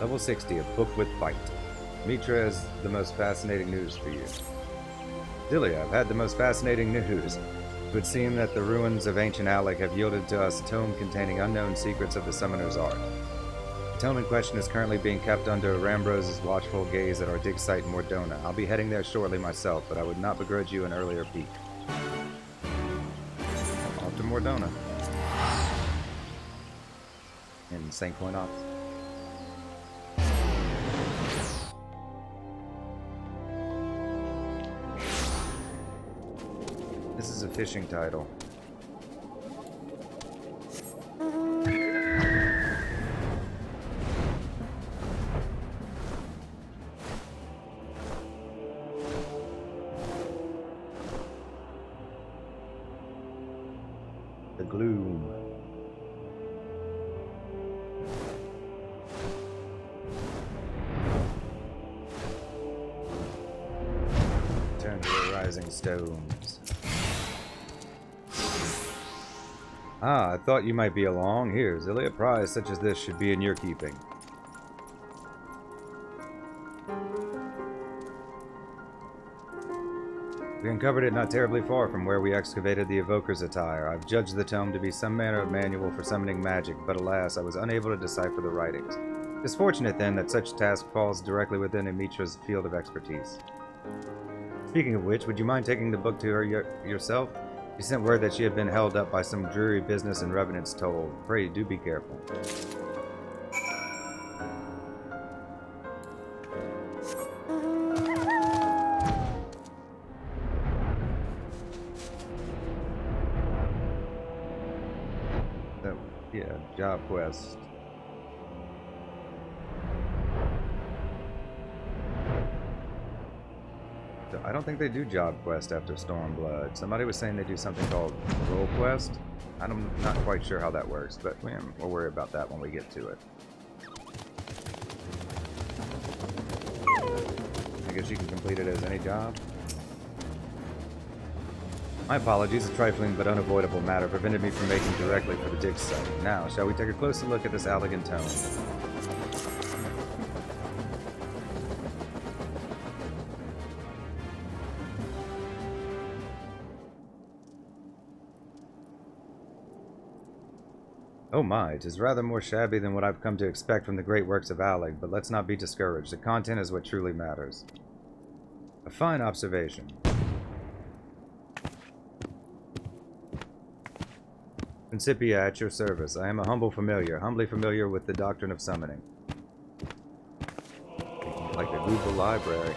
Level 60, a book with bite. Mitra has the most fascinating news for you. Zilia, I've had the most fascinating news. It would seem that the ruins of ancient Alec have yielded to us a tome containing unknown secrets of the summoner's art. The tome in question is currently being kept under Rambrose's watchful gaze at our dig site in Mordona. I'll be heading there shortly myself, but I would not begrudge you an earlier peek. Off to Mordona. In St. Coinox. This is a fishing title. The Gloom. Turn to the rising stones. Ah, I thought you might be along. Here, Zilia, a prize such as this should be in your keeping. We uncovered it not terribly far from where we excavated the evoker's attire. I've judged the tome to be some manner of manual for summoning magic, but alas, I was unable to decipher the writings. It's fortunate then that such task falls directly within Amitra's field of expertise. Speaking of which, would you mind taking the book to her yourself? She sent word that she had been held up by some dreary business in Revenant's Toll. Pray, do be careful. So, yeah, job quest. I don't think they do job quest after Stormblood. Somebody was saying they do something called role quest. I'm not quite sure how that works, but we'll worry about that when we get to it. I guess you can complete it as any job. My apologies, a trifling but unavoidable matter prevented me from making directly for the dig site. Now, shall we take a closer look at this elegant tome? Oh my, it is rather more shabby than what I've come to expect from the great works of Alec, but let's not be discouraged. The content is what truly matters. A fine observation. Principia at your service. I am a humbly familiar with the doctrine of summoning. Like the Google library.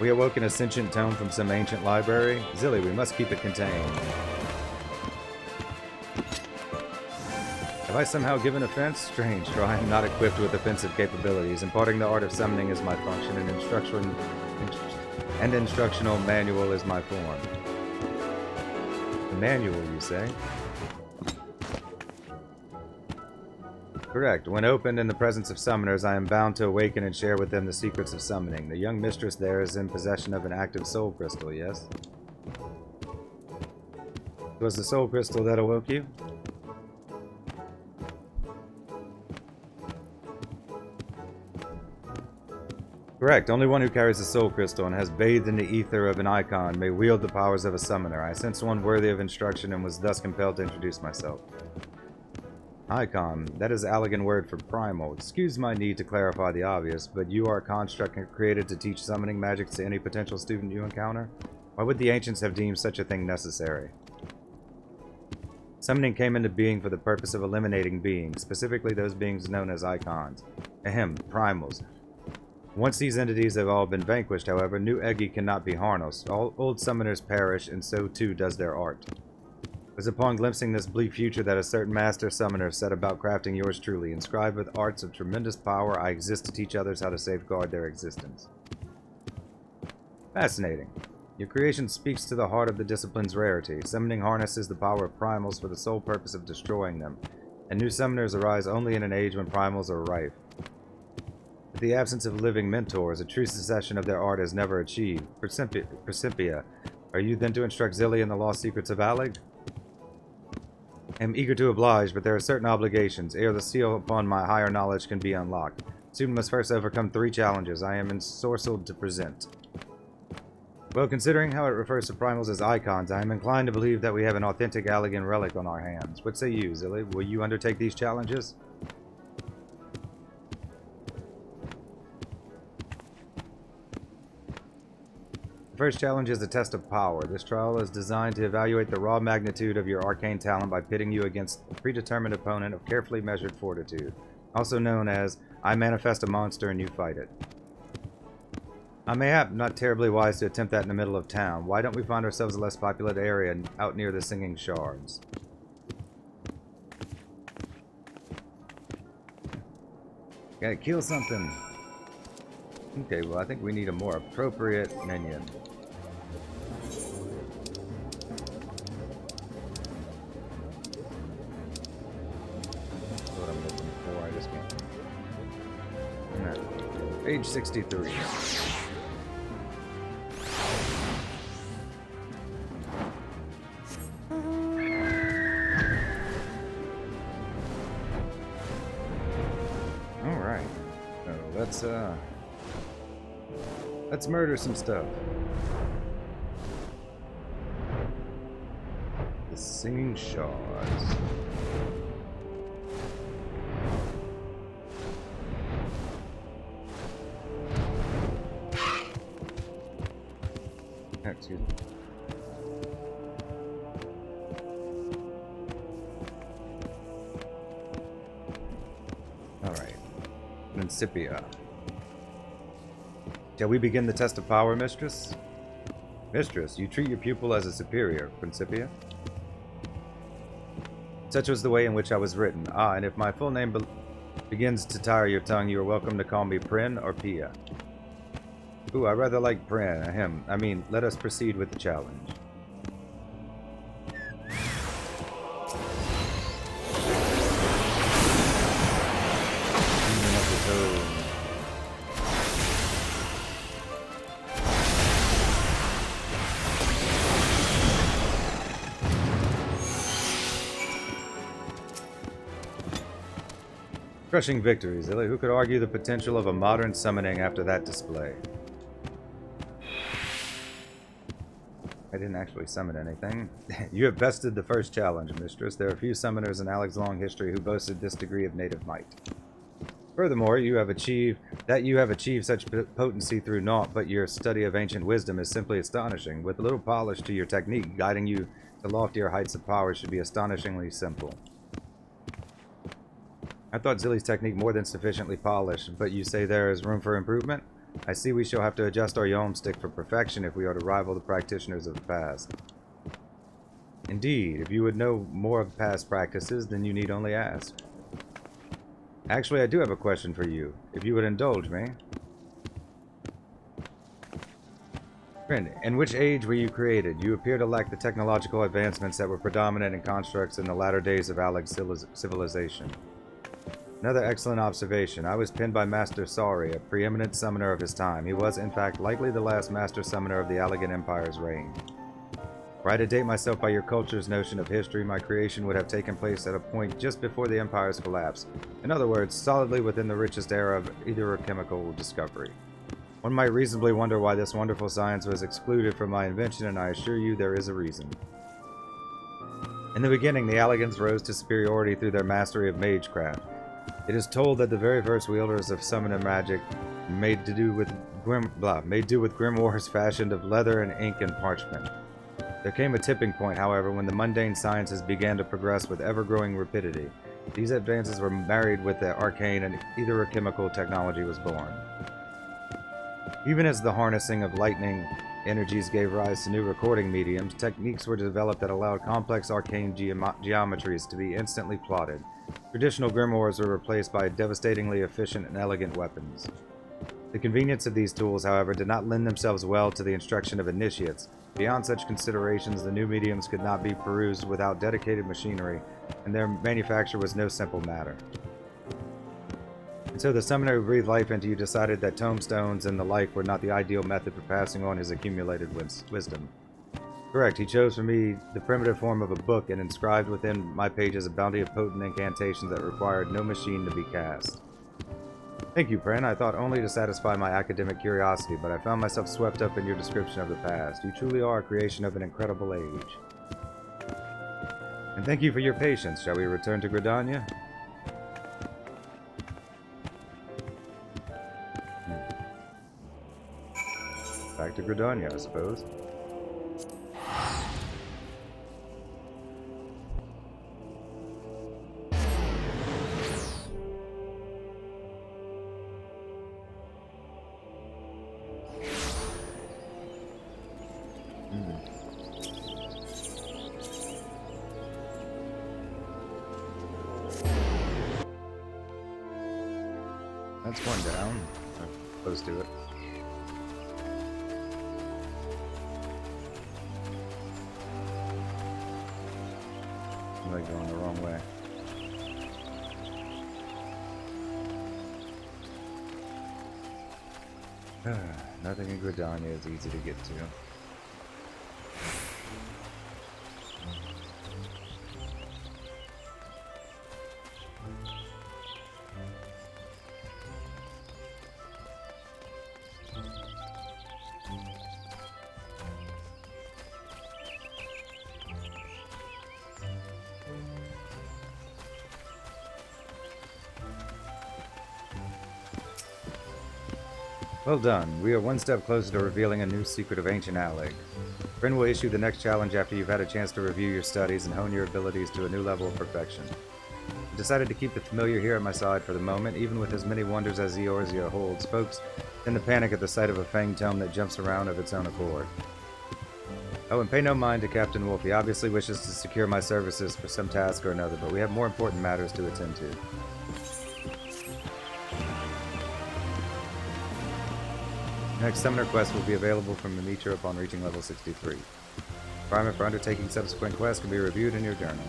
We awoke in a sentient tome from some ancient library. Zilly, we must keep it contained. Have I somehow given offense? Strange, for I am not equipped with offensive capabilities. Imparting the art of summoning is my function, and instructional manual is my form. The manual, you say? Correct. When opened in the presence of summoners, I am bound to awaken and share with them the secrets of summoning. The young mistress there is in possession of an active soul crystal, yes? It was the soul crystal that awoke you? Correct. Only one who carries a soul crystal and has bathed in the ether of an icon may wield the powers of a summoner. I sensed one worthy of instruction and was thus compelled to introduce myself. Icon. That is Allegan word for primal. Excuse my need to clarify the obvious, but you are a construct created to teach summoning magic to any potential student you encounter? Why would the ancients have deemed such a thing necessary? Summoning came into being for the purpose of eliminating beings, specifically those beings known as icons. Ahem, primals. Once these entities have all been vanquished, however, new Eggy cannot be harnessed. All old summoners perish, and so too does their art. It was upon glimpsing this bleak future that a certain master summoner set about crafting yours truly. Inscribed with arts of tremendous power, I exist to teach others how to safeguard their existence. Fascinating. Your creation speaks to the heart of the discipline's rarity. Summoning harnesses the power of primals for the sole purpose of destroying them, and new summoners arise only in an age when primals are rife. With the absence of living mentors, a true succession of their art is never achieved. Principia, are you then to instruct Zilly in the lost secrets of Alec? I am eager to oblige, but there are certain obligations, ere the seal upon my higher knowledge can be unlocked. Student must first overcome 3 challenges. I am ensorcelled to present. Well, considering how it refers to primals as icons, I am inclined to believe that we have an authentic Allegan relic on our hands. What say you, Zilly? Will you undertake these challenges? The first challenge is a test of power. This trial is designed to evaluate the raw magnitude of your arcane talent by pitting you against a predetermined opponent of carefully measured fortitude, also known as I manifest a monster and you fight it. Mayhap not terribly wise to attempt that in the middle of town. Why don't we find ourselves a less populated area out near the Singing Shards? Gotta kill something. Okay, well I think we need a more appropriate minion. That's what I'm looking for, I just can't. No. Page 63. Let's murder some stuff. The Singing Shards. Excuse me. All right. Principia. Shall we begin the test of power, Mistress? Mistress, you treat your pupil as a superior, Principia. Such was the way in which I was written. Ah, and if my full name begins to tire your tongue, you are welcome to call me Prin or Pia. Ooh, I rather like Prin, him. I mean, let us proceed with the challenge. Crushing victory, Zilly. Who could argue the potential of a modern summoning after that display? I didn't actually summon anything. You have bested the first challenge, Mistress. There are few summoners in Alex's long history who boasted this degree of native might. Furthermore, you have achieved such potency through naught but your study of ancient wisdom is simply astonishing. With a little polish to your technique, guiding you to loftier heights of power should be astonishingly simple. I thought Zilly's technique more than sufficiently polished, but you say there is room for improvement? I see we shall have to adjust our yom stick for perfection if we are to rival the practitioners of the past. Indeed, if you would know more of past practices, then you need only ask. Actually, I do have a question for you, if you would indulge me. Friend, in which age were you created? You appear to lack the technological advancements that were predominant in constructs in the latter days of Alex civilization. Another excellent observation. I was penned by Master Sari, a preeminent summoner of his time. He was, in fact, likely the last master summoner of the Allegan Empire's reign. Were I to date myself by your culture's notion of history, my creation would have taken place at a point just before the Empire's collapse. In other words, solidly within the richest era of either chemical discovery. One might reasonably wonder why this wonderful science was excluded from my invention, and I assure you there is a reason. In the beginning, the Allegans rose to superiority through their mastery of magecraft. It is told that the very first wielders of summon and magic made do with grimoires fashioned of leather and ink and parchment. There came a tipping point, however, when the mundane sciences began to progress with ever-growing rapidity. These advances were married with the arcane, and either a chemical technology was born. Even as the harnessing of lightning energies gave rise to new recording mediums, techniques were developed that allowed complex arcane geometries to be instantly plotted. Traditional grimoires were replaced by devastatingly efficient and elegant weapons. The convenience of these tools, however, did not lend themselves well to the instruction of initiates. Beyond such considerations, the new mediums could not be perused without dedicated machinery, and their manufacture was no simple matter. And so the summoner who breathed life into you decided that tombstones and the like were not the ideal method for passing on his accumulated wisdom. Correct, he chose for me the primitive form of a book and inscribed within my pages a bounty of potent incantations that required no machine to be cast. Thank you, Pren. I thought only to satisfy my academic curiosity, but I found myself swept up in your description of the past. You truly are a creation of an incredible age. And thank you for your patience. Shall we return to Gridania? Back to Gridania, I suppose. That's one down. Close to it. I'm like going the wrong way. Nothing in Gridania is easy to get to. Well done. We are one step closer to revealing a new secret of ancient Alleg. Bryn will issue the next challenge after you've had a chance to review your studies and hone your abilities to a new level of perfection. I decided to keep the familiar here at my side for the moment, even with as many wonders as Eorzea holds. Folks tend to panic at the sight of a fanged tome that jumps around of its own accord. Oh, and pay no mind to Captain Wolf. He obviously wishes to secure my services for some task or another, but we have more important matters to attend to. Next summoner quest will be available from Mimitra upon reaching level 63. Requirement for undertaking subsequent quests can be reviewed in your journal.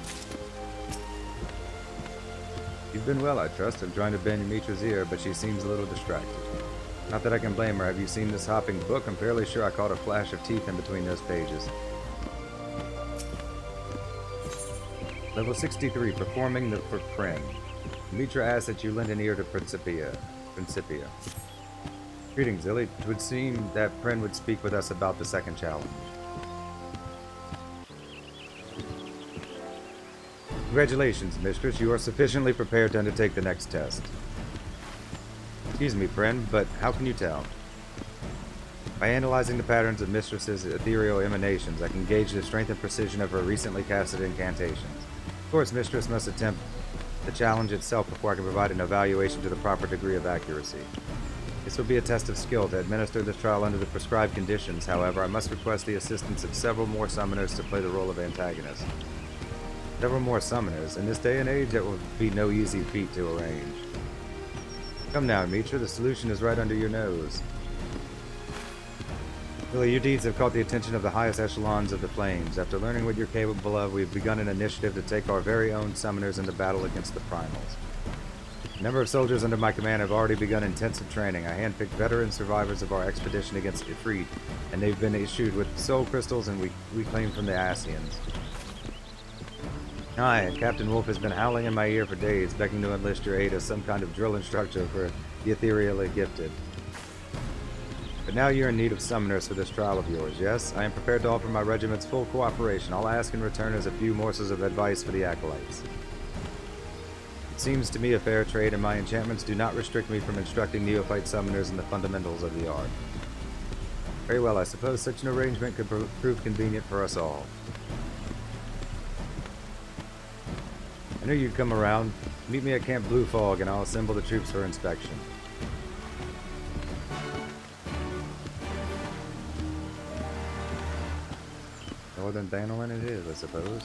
You've been well, I trust. I'm trying to bend Mitra's ear, but she seems a little distracted. Not that I can blame her. Have you seen this hopping book? I'm fairly sure I caught a flash of teeth in between those pages. Level 63, performing the for Prin. Mitra asks that you lend an ear to Principia. Greetings, Illy. It would seem that Prin would speak with us about the second challenge. Congratulations, Mistress. You are sufficiently prepared to undertake the next test. Excuse me, Prin, but how can you tell? By analyzing the patterns of Mistress's ethereal emanations, I can gauge the strength and precision of her recently casted incantations. Of course, Mistress must attempt the challenge itself before I can provide an evaluation to the proper degree of accuracy. This will be a test of skill. To administer this trial under the prescribed conditions, however, I must request the assistance of several more summoners to play the role of antagonist. Several more summoners. In this day and age, that will be no easy feat to arrange. Come now, Mitra, the solution is right under your nose. Really, your deeds have caught the attention of the highest echelons of the Flames. After learning what you're capable of, we've begun an initiative to take our very own summoners into battle against the Primals. A number of soldiers under my command have already begun intensive training. I handpicked veteran survivors of our expedition against Ifrit, and they've been issued with soul crystals and we claimed from the Asians. Aye, and Captain Wolf has been howling in my ear for days, begging to enlist your aid as some kind of drill instructor for the ethereally gifted. But now you're in need of summoners for this trial of yours, yes? I am prepared to offer my regiment's full cooperation. All I ask in return is a few morsels of advice for the acolytes. It seems to me a fair trade, and my enchantments do not restrict me from instructing neophyte summoners in the fundamentals of the art. Very well, I suppose such an arrangement could prove convenient for us all. I knew you'd come around. Meet me at Camp Blue Fog, and I'll assemble the troops for inspection. Northern Thanolin it is, I suppose.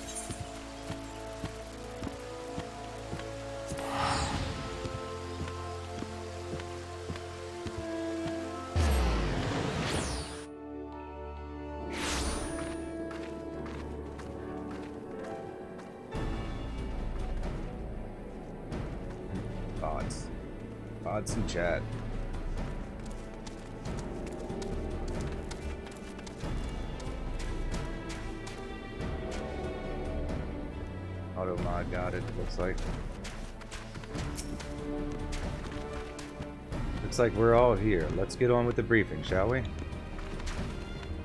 Odds in chat. Auto mod got it, looks like. Looks like we're all here. Let's get on with the briefing, shall we?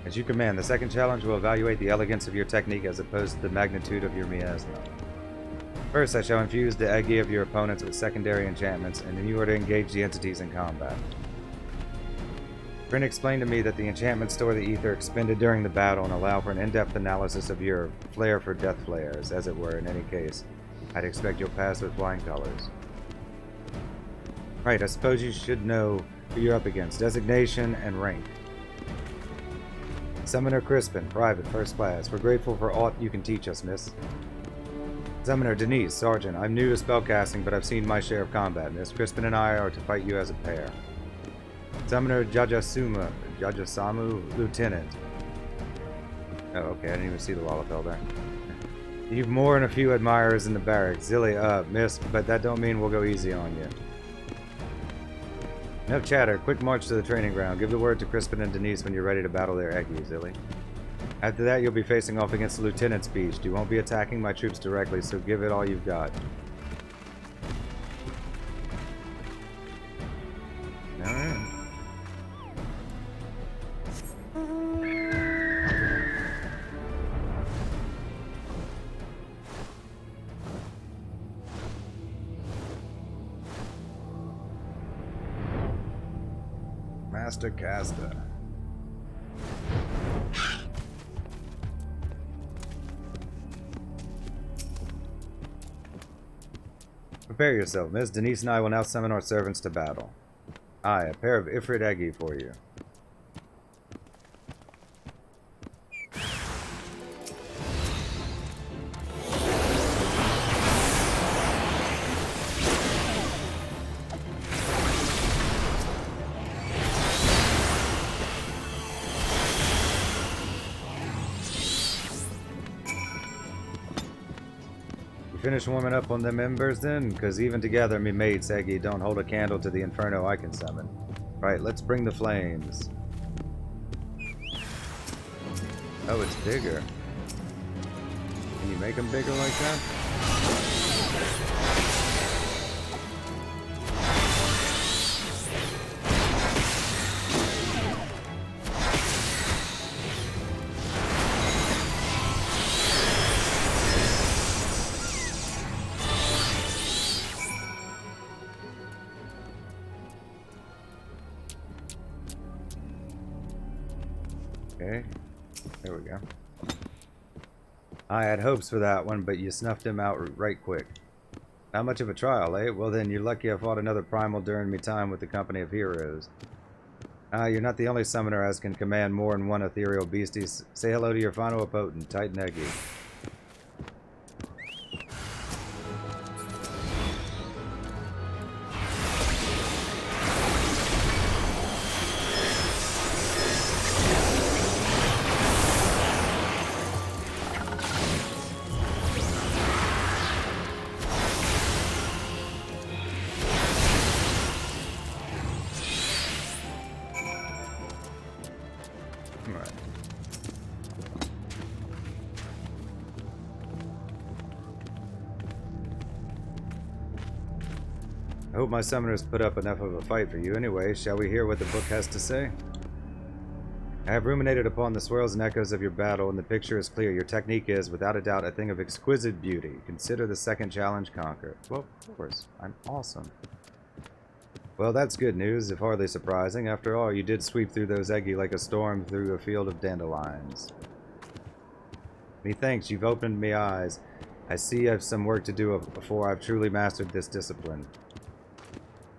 As you command, the second challenge will evaluate the elegance of your technique as opposed to the magnitude of your miasma. First, I shall infuse the Egi of your opponents with secondary enchantments, and then you are to engage the entities in combat. Bryn explained to me that the enchantments store the ether expended during the battle and allow for an in-depth analysis of your flair for death flares, as it were, in any case. I'd expect you'll pass with flying colors. Right, I suppose you should know who you're up against. Designation and rank. Summoner Crispin, Private, First Class. We're grateful for aught you can teach us, miss. Summoner Denise, Sergeant. I'm new to spellcasting, but I've seen my share of combat, miss. Crispin and I are to fight you as a pair. Summoner Jajasamu, Lieutenant. Oh, okay, I didn't even see the Lalafell there. You've more than a few admirers in the barracks. Zilly, miss, but that don't mean we'll go easy on you. Enough chatter. Quick march to the training ground. Give the word to Crispin and Denise when you're ready to battle their Egi, Zilly. After that, you'll be facing off against the Lieutenant's Beast. You won't be attacking my troops directly, so give it all you've got. Alright. Master Caster. Prepare yourself, Miss. Denise and I will now summon our servants to battle. Aye, a pair of Ifrit Egi for you. Finish warming up on them embers then? Because even together, me mates, Egi, don't hold a candle to the inferno I can summon. Right, let's bring the flames. Oh, it's bigger. Can you make them bigger like that? Okay, there we go. I had hopes for that one, but you snuffed him out right quick. Not much of a trial, eh? Well then, you're lucky I fought another primal during me time with the company of heroes. You're not the only summoner as can command more than one ethereal beasties. Say hello to your final opponent, Titan Egi. I hope my summoners put up enough of a fight for you anyway. Shall we hear what the book has to say? I have ruminated upon the swirls and echoes of your battle, and the picture is clear. Your technique is, without a doubt, a thing of exquisite beauty. Consider the second challenge conquered. Well, of course. I'm awesome. Well, that's good news, if hardly surprising. After all, you did sweep through those Egi like a storm through a field of dandelions. Methinks you've opened me eyes. I see I've some work to do before I've truly mastered this discipline.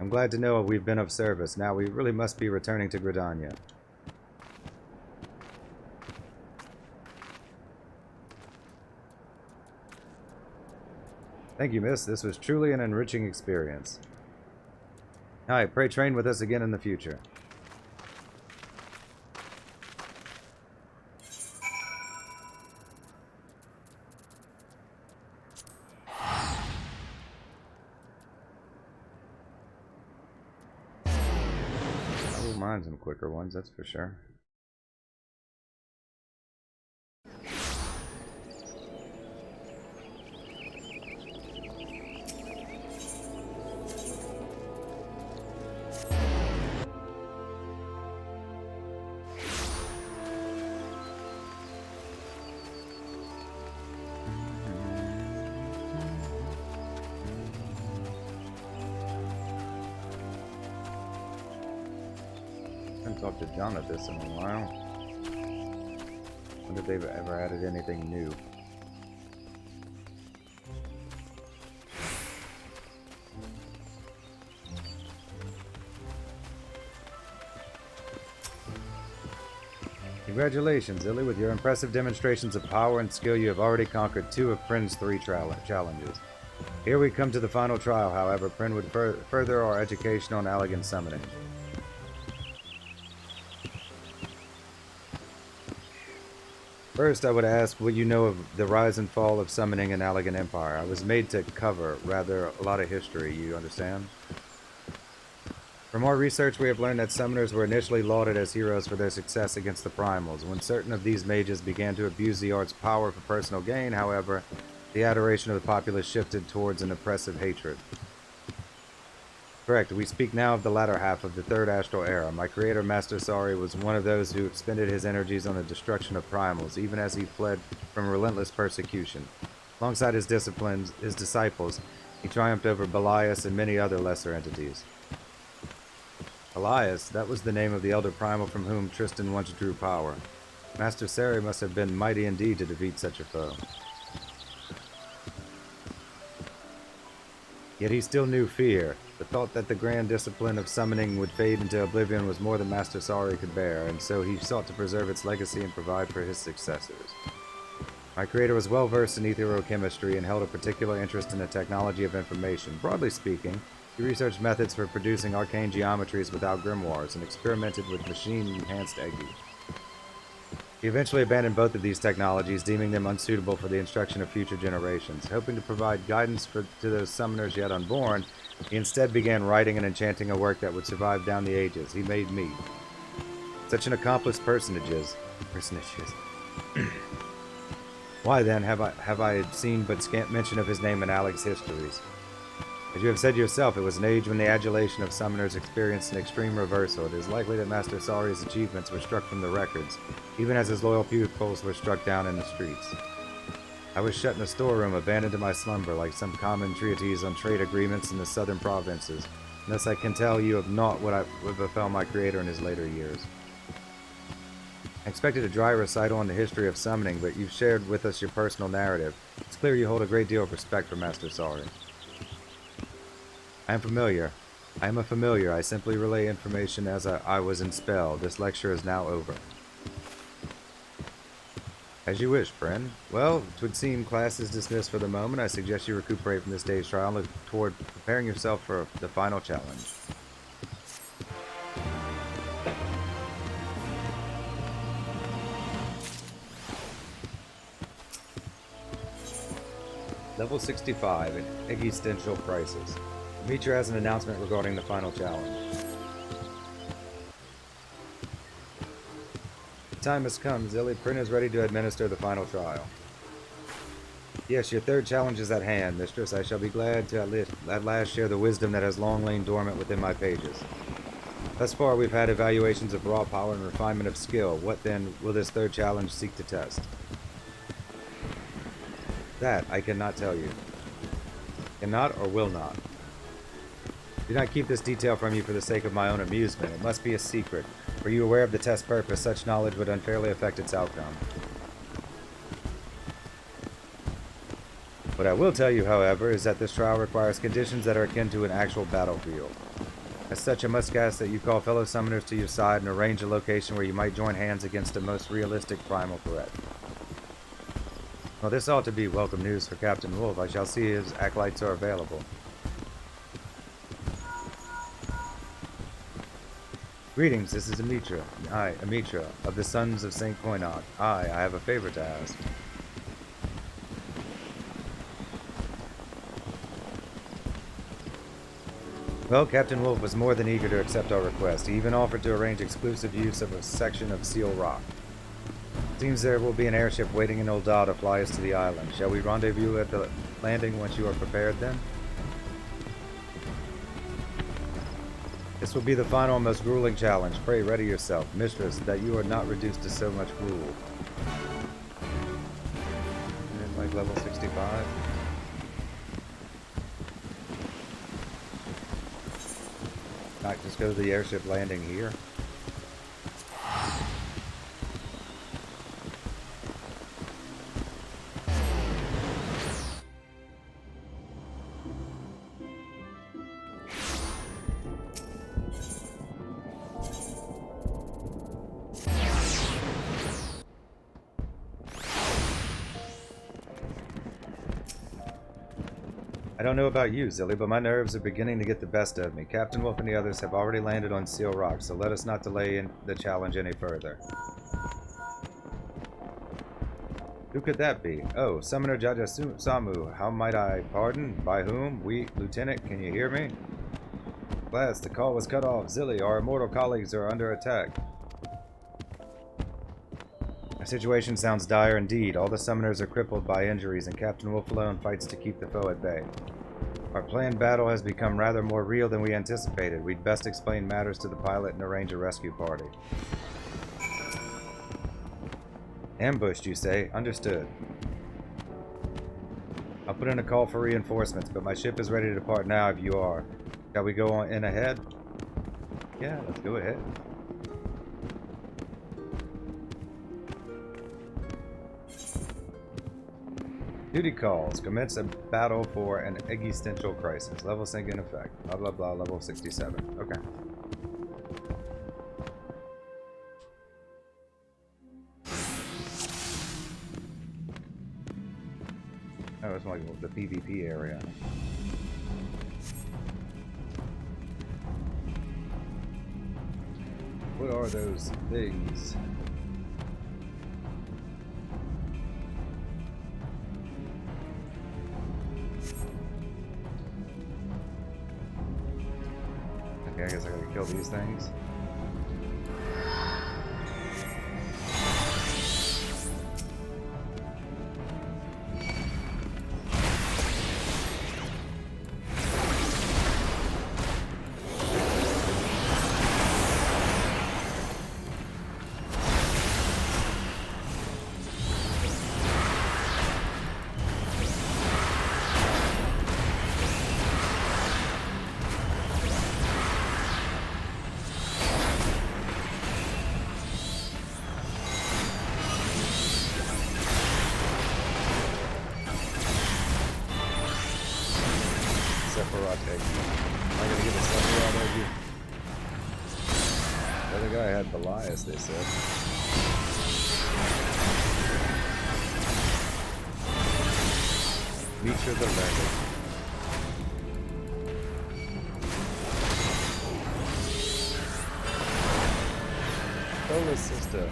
I'm glad to know we've been of service. Now we really must be returning to Gridania. Thank you, miss. This was truly an enriching experience. Alright, pray train with us again in the future. Mind some quicker ones, that's for sure. I haven't talked to John at this in a while. Wonder if they've ever added anything new. Congratulations, Illy. With your impressive demonstrations of power and skill, you have already conquered 2 of Prin's 3 challenges. Here we come to the final trial, however. Prin would further our education on Allegan summoning. First, I would ask what you know of the rise and fall of summoning in Allegan Empire. I was made to cover, rather, a lot of history, you understand? From our research, we have learned that summoners were initially lauded as heroes for their success against the primals. When certain of these mages began to abuse the art's power for personal gain, however, the adoration of the populace shifted towards an oppressive hatred. Correct, we speak now of the latter half of the Third Astral Era. My creator, Master Sari, was one of those who expended his energies on the destruction of primals, even as he fled from relentless persecution. Alongside his disciples, he triumphed over Belias and many other lesser entities. Elias, that was the name of the elder primal from whom Tristan once drew power. Master Sari must have been mighty indeed to defeat such a foe. Yet he still knew fear. The thought that the grand discipline of summoning would fade into oblivion was more than Master Sari could bear, and so he sought to preserve its legacy and provide for his successors. My creator was well versed in etherochemistry and held a particular interest in the technology of information. Broadly speaking, he researched methods for producing arcane geometries without grimoires and experimented with machine-enhanced Egi. He eventually abandoned both of these technologies, deeming them unsuitable for the instruction of future generations. Hoping to provide guidance to those summoners yet unborn, he instead began writing and enchanting a work that would survive down the ages. He made me. Such an accomplished personages. Why then have I seen but scant mention of his name in Alex's histories? As you have said yourself, it was an age when the adulation of summoners experienced an extreme reversal. It is likely that Master Sari's achievements were struck from the records, even as his loyal pupils were struck down in the streets. I was shut in a storeroom, abandoned to my slumber, like some common treatise on trade agreements in the southern provinces. And thus I can tell you of naught what befell my creator in his later years. I expected a dry recital on the history of summoning, but you've shared with us your personal narrative. It's clear you hold a great deal of respect for Master Sari. I am familiar. I am a familiar. I simply relay information as I was in spell. This lecture is now over. As you wish, friend. Well, it would seem class is dismissed for the moment. I suggest you recuperate from this day's trial and look toward preparing yourself for the final challenge. Level 65 in Existential Crisis. Demetra has an announcement regarding the final challenge. The time has come. Zilly Prin is ready to administer the final trial. Yes, your third challenge is at hand, mistress. I shall be glad to at last share the wisdom that has long lain dormant within my pages. Thus far, we've had evaluations of raw power and refinement of skill. What, then, will this third challenge seek to test? That I cannot tell you. Cannot or will not. Do not keep this detail from you for the sake of my own amusement. It must be a secret. Were you aware of the test purpose, such knowledge would unfairly affect its outcome. What I will tell you, however, is that this trial requires conditions that are akin to an actual battlefield. As such, I must ask that you call fellow summoners to your side and arrange a location where you might join hands against a most realistic primal threat. Well, this ought to be welcome news for Captain Wolf. I shall see his acolytes are available. Greetings, this is Demetra. I, Demetra, of the Sons of St. Koinok. I have a favor to ask. Well, Captain Wolf was more than eager to accept our request. He even offered to arrange exclusive use of a section of Seal Rock. Seems there will be an airship waiting in Ul'dah to fly us to the island. Shall we rendezvous at the landing once you are prepared, then? This will be the final and most grueling challenge. Pray, ready yourself, mistress, that you are not reduced to so much gruel. Like level 65. Not just go to the airship landing here. I don't know about you, Zilly, but my nerves are beginning to get the best of me. Captain Wolf and the others have already landed on Seal Rock, so let us not delay in the challenge any further. Who could that be? Oh, Summoner Jaja Samu. How might I pardon? By whom? We, Lieutenant, can you hear me? Class, the call was cut off. Zilly, our immortal colleagues are under attack. Our situation sounds dire indeed. All the summoners are crippled by injuries, and Captain Wolf alone fights to keep the foe at bay. Our planned battle has become rather more real than we anticipated. We'd best explain matters to the pilot and arrange a rescue party. Ambushed, you say? Understood. I'll put in a call for reinforcements, but my ship is ready to depart now if you are. Shall we go on in ahead? Yeah, let's go ahead. Duty calls. Commence a battle for an existential crisis. Level sync in effect. Blah blah blah. Level 67. Okay. Oh, it's like the PvP area. What are those things? Okay, I guess I gotta kill these things. Elias, they said. Mitra the Learned. Solar Sister.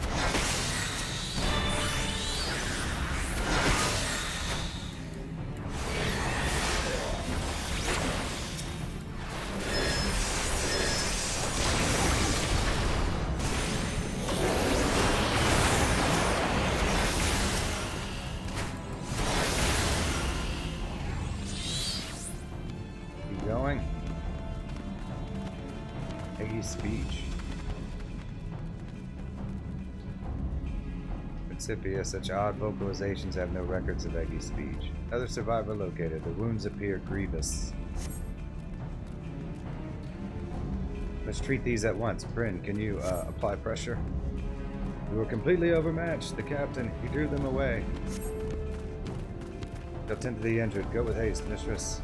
Such odd vocalizations have no records of Eggy's speech. Another survivor located. The wounds appear grievous. Let's treat these at once. Bryn, can you apply pressure? We were completely overmatched. The captain, he drew them away. They'll tend to the injured. Go with haste, mistress.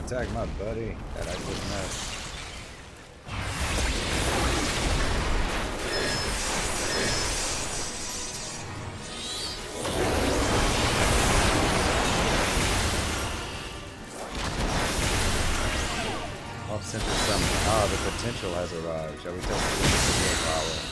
Attack my buddy that I just met. Off-center summon. Ah, the potential has arrived. Shall we test the power?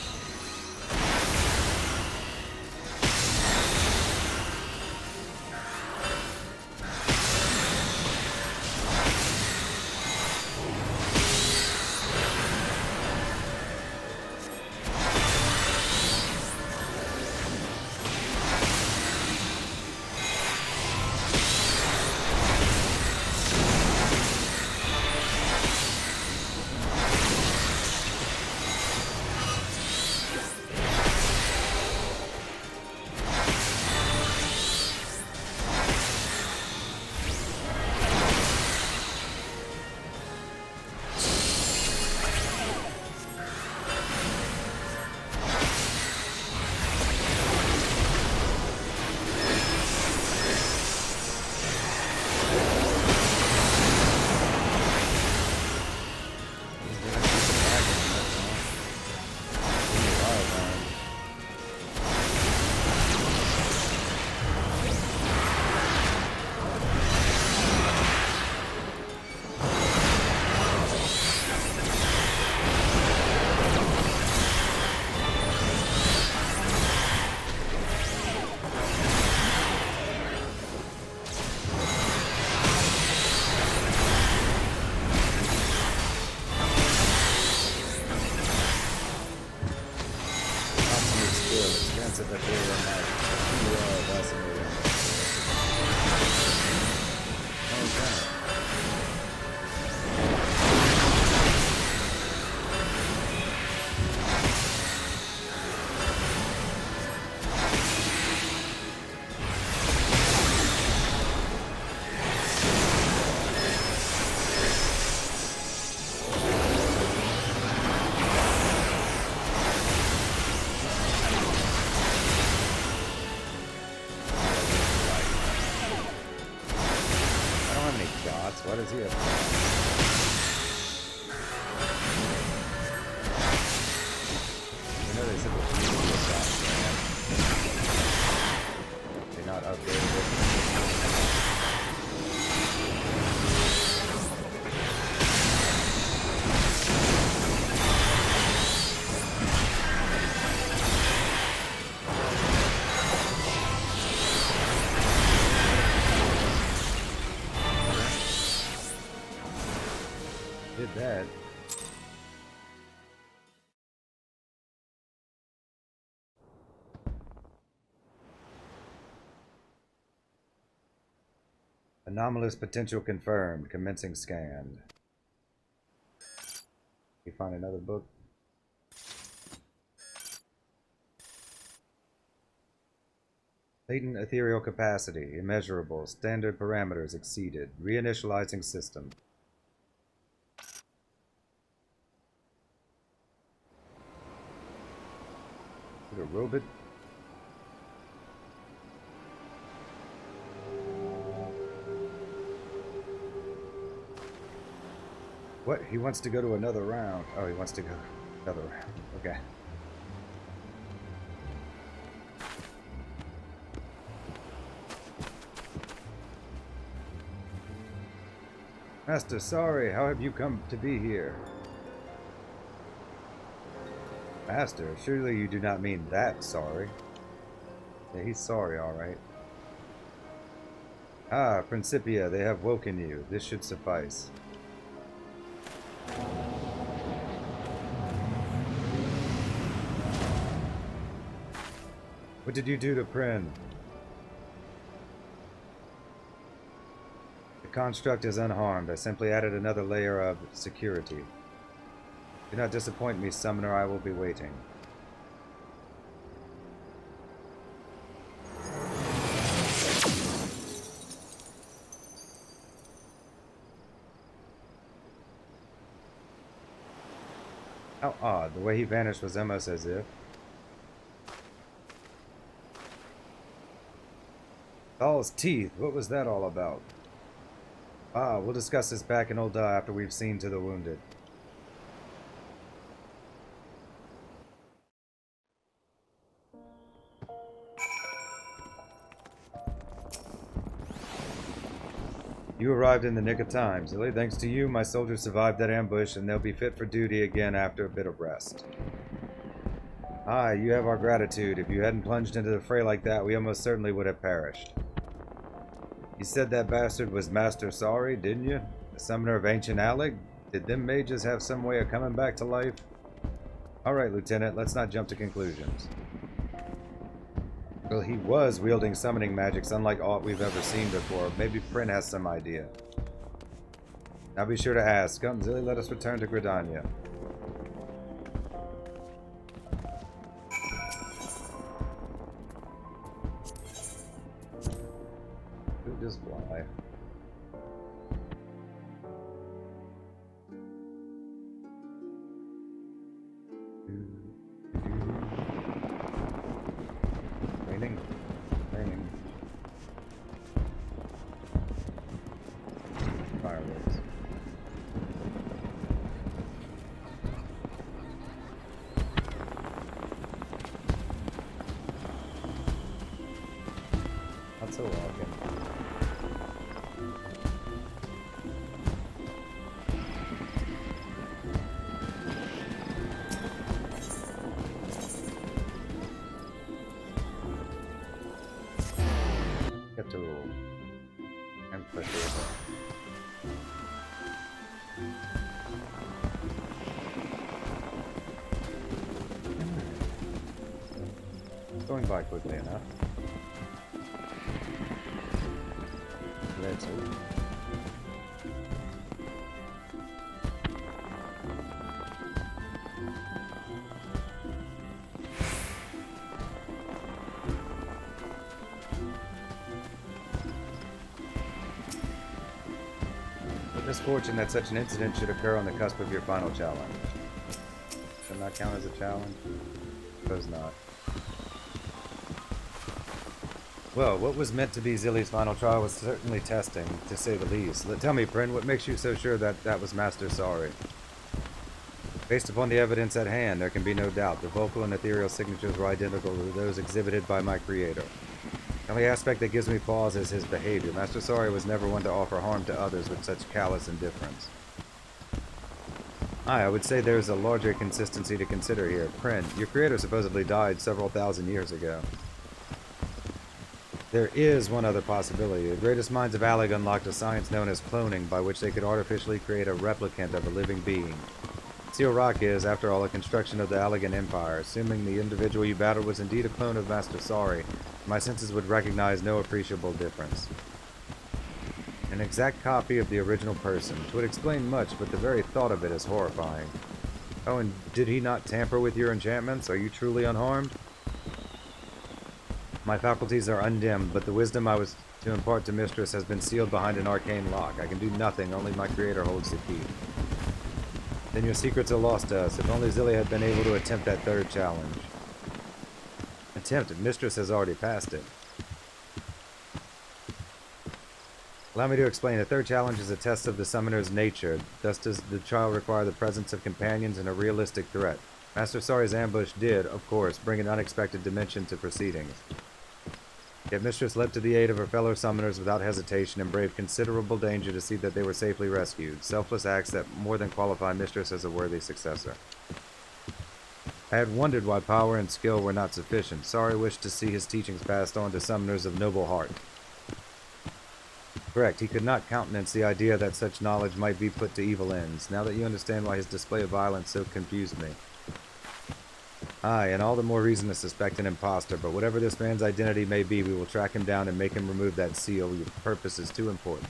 does he have? I know they said the fuel was that. They not updated it. Did that. Anomalous potential confirmed. Commencing scan. You find another book? Latent ethereal capacity. Immeasurable. Standard parameters exceeded. Reinitializing system. Is it a robot? What? He wants to go to another round. Oh, he wants to go another round. Okay. Master, sorry. How have you come to be here? Master, surely you do not mean that sorry. Yeah, he's sorry, alright. Ah, Principia, they have woken you. This should suffice. What did you do to Prin? The construct is unharmed. I simply added another layer of security. Do not disappoint me, Summoner. I will be waiting. How odd. The way he vanished was almost as if... Thal's teeth. What was that all about? Ah, we'll discuss this back in Old after we've seen to the wounded. You arrived in the nick of time, Zilly. Thanks to you, my soldiers survived that ambush, and they'll be fit for duty again after a bit of rest. Aye, you have our gratitude. If you hadn't plunged into the fray like that, we almost certainly would have perished. You said that bastard was Master Sorry, didn't you? The summoner of Ancient Alec? Did them mages have some way of coming back to life? Alright, Lieutenant, let's not jump to conclusions. Well, he was wielding summoning magics unlike aught we've ever seen before. Maybe Prin has some idea. Now be sure to ask. Come, Zilly, let us return to Gridania. Could just fly. Raining. Fireworks. Not so often. Get to rule. And pressure. Going by quickly enough. Let's see. Misfortune that such an incident should occur on the cusp of your final challenge. Does that count as a challenge? Suppose not. Well, what was meant to be Zilly's final trial was certainly testing, to say the least. Tell me, Prin, what makes you so sure that that was Master Sorry? Based upon the evidence at hand, there can be no doubt. The vocal and ethereal signatures were identical to those exhibited by my creator. The only aspect that gives me pause is his behavior. Master Sorry was never one to offer harm to others with such callous indifference. I would say there's a larger consistency to consider here. Prin, your creator supposedly died several thousand years ago. There is one other possibility. The greatest minds of Alec unlocked a science known as cloning, by which they could artificially create a replicant of a living being. Seal Rock is, after all, a construction of the Allegan Empire. Assuming the individual you battled was indeed a clone of Master Sorry, my senses would recognize no appreciable difference. An exact copy of the original person. 'Twould explain much, but the very thought of it is horrifying. Oh, and did he not tamper with your enchantments? Are you truly unharmed? My faculties are undimmed, but the wisdom I was to impart to Mistress has been sealed behind an arcane lock. I can do nothing, only my creator holds the key. Then your secrets are lost to us. If only Zilly had been able to attempt that third challenge. Attempt? Mistress has already passed it. Allow me to explain. The third challenge is a test of the summoner's nature. Thus does the trial require the presence of companions and a realistic threat. Master Sorry's ambush did, of course, bring an unexpected dimension to proceedings. Yet Mistress leapt to the aid of her fellow summoners without hesitation and braved considerable danger to see that they were safely rescued. Selfless acts that more than qualify Mistress as a worthy successor. I had wondered why power and skill were not sufficient. Sorry wished to see his teachings passed on to summoners of noble heart. Correct, he could not countenance the idea that such knowledge might be put to evil ends. Now that you understand why his display of violence so confused me. Aye, and all the more reason to suspect an imposter, but whatever this man's identity may be, we will track him down and make him remove that seal. Your purpose is too important.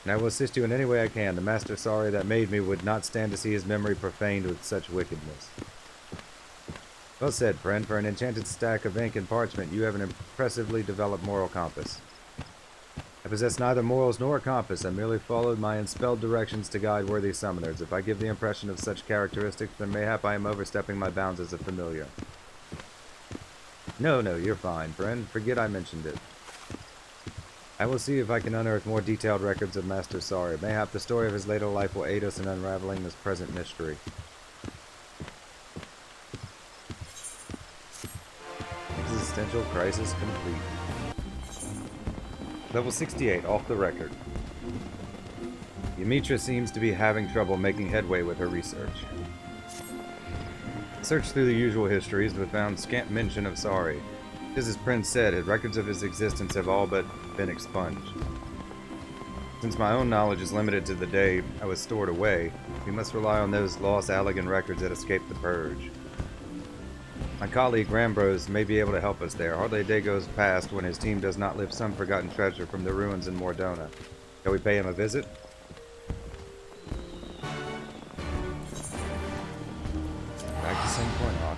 And I will assist you in any way I can. The Master Sorry that made me would not stand to see his memory profaned with such wickedness. Well said, friend. For an enchanted stack of ink and parchment, you have an impressively developed moral compass. I possess neither morals nor a compass. I merely followed my unspelled directions to guide worthy summoners. If I give the impression of such characteristics, then mayhap I am overstepping my bounds as a familiar. No, you're fine, friend. Forget I mentioned it. I will see if I can unearth more detailed records of Master Sorry. Mayhap the story of his later life will aid us in unraveling this present mystery. Existential crisis complete. Level 68, off the record. Yamitra seems to be having trouble making headway with her research. Searched through the usual histories, but found scant mention of Sorry. As his prince said, his records of his existence have all but been expunged. Since my own knowledge is limited to the day I was stored away, we must rely on those lost Allegan records that escaped the purge. My colleague Rambrose may be able to help us there. Hardly a day goes past when his team does not lift some forgotten treasure from the ruins in Mordona. Shall we pay him a visit? Back to St. Cornock.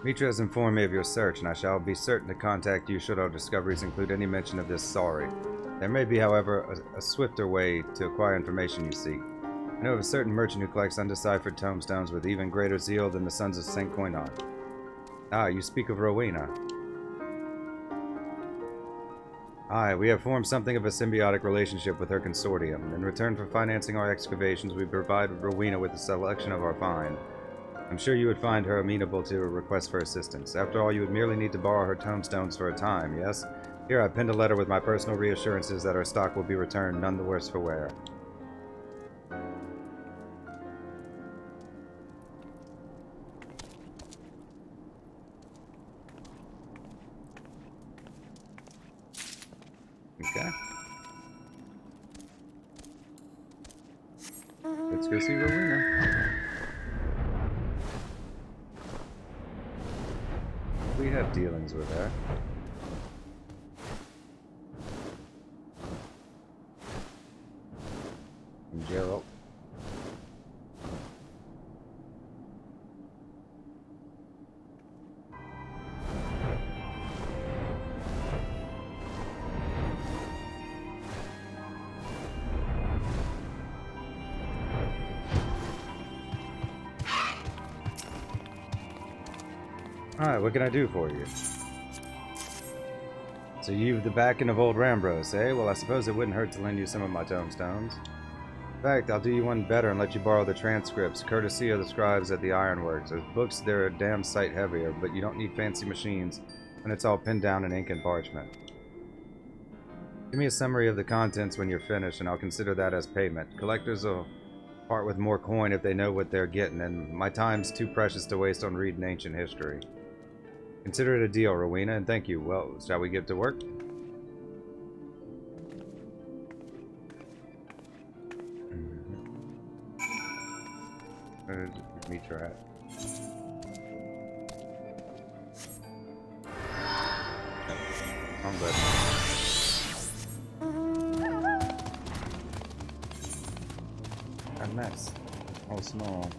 Mitra has informed me of your search, and I shall be certain to contact you should our discoveries include any mention of this Sorry. There may be, however, a swifter way to acquire information you seek. I know of a certain merchant who collects undeciphered tomestones with even greater zeal than the sons of St. Koinon. Ah, you speak of Rowena. Aye, we have formed something of a symbiotic relationship with her consortium. In return for financing our excavations, we provide Rowena with a selection of our find. I'm sure you would find her amenable to a request for assistance. After all, you would merely need to borrow her tomestones for a time, yes? Here, I penned a letter with my personal reassurances that our stock will be returned none the worse for wear. Okay. Let's go see Rowena. We have dealings with her. And Gerald. Alright, what can I do for you? So you've the backing of old Rambros, eh? Well, I suppose it wouldn't hurt to lend you some of my tomestones. In fact, I'll do you one better and let you borrow the transcripts, courtesy of the scribes at the ironworks. As books, they're a damn sight heavier, but you don't need fancy machines when it's all pinned down in ink and parchment. Give me a summary of the contents when you're finished, and I'll consider that as payment. Collectors will part with more coin if they know what they're getting, and my time's too precious to waste on reading ancient history. Consider it a deal, Rowena, and thank you. Well, shall we get to work? Where did Mitra at? I'm good. A mess. All small.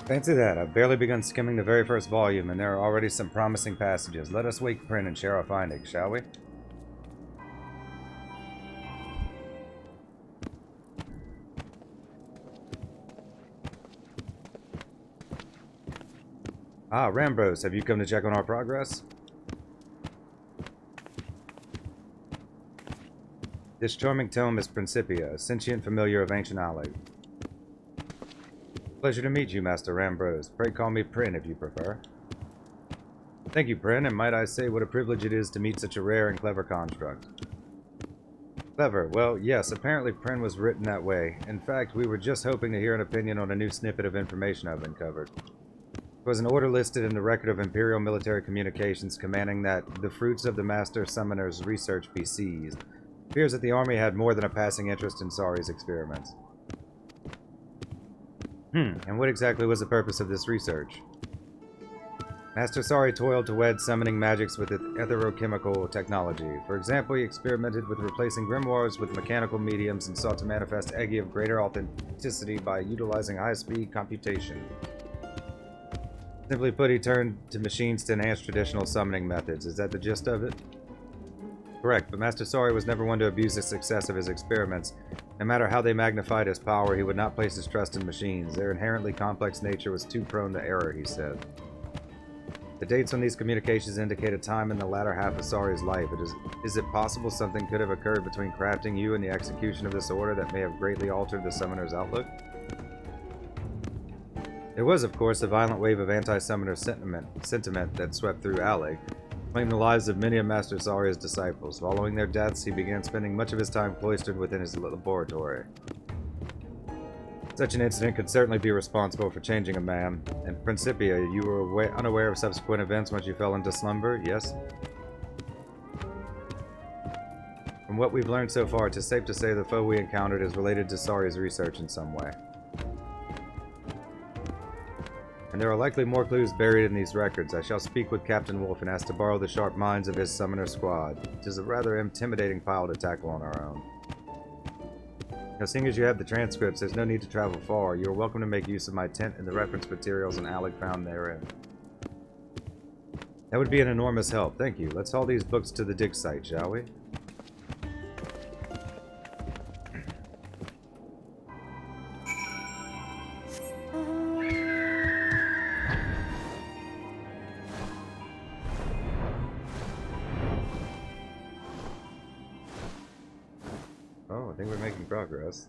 Fancy that. I've barely begun skimming the very first volume, and there are already some promising passages. Let us wake print and share our findings, shall we? Ah, Rambros, have you come to check on our progress? This charming tome is Principia, a sentient familiar of ancient Alleg. Pleasure to meet you, Master Rambros. Pray call me Prin if you prefer. Thank you, Prin, and might I say what a privilege it is to meet such a rare and clever construct. Clever? Well, yes, apparently Prin was written that way. In fact, we were just hoping to hear an opinion on a new snippet of information I've uncovered. There was an order listed in the record of Imperial Military Communications commanding that the fruits of the Master Summoner's research be seized. It appears that the army had more than a passing interest in Sari's experiments. And what exactly was the purpose of this research? Master Sari toiled to wed summoning magics with etherochemical technology. For example, he experimented with replacing grimoires with mechanical mediums and sought to manifest Egi of greater authenticity by utilizing high-speed computation. Simply put, he turned to machines to enhance traditional summoning methods. Is that the gist of it? Correct, but Master Sari was never one to abuse the success of his experiments. No matter how they magnified his power, he would not place his trust in machines. Their inherently complex nature was too prone to error, he said. The dates on these communications indicate a time in the latter half of Sari's life. Is it possible something could have occurred between crafting you and the execution of this order that may have greatly altered the summoner's outlook? There was, of course, a violent wave of anti-summoner sentiment that swept through Alleg, claimed the lives of many of Master Sari's disciples. Following their deaths, he began spending much of his time cloistered within his laboratory. Such an incident could certainly be responsible for changing a man. In Principia, you were unaware of subsequent events once you fell into slumber, yes? From what we've learned so far, it is safe to say the foe we encountered is related to Sari's research in some way. And there are likely more clues buried in these records. I shall speak with Captain Wolf and ask to borrow the sharp minds of his summoner squad. It is a rather intimidating pile to tackle on our own. Now, seeing as you have the transcripts, there's no need to travel far. You are welcome to make use of my tent and the reference materials and Alleg found therein. That would be an enormous help. Thank you. Let's haul these books to the dig site, shall we? Oh, I think we're making progress.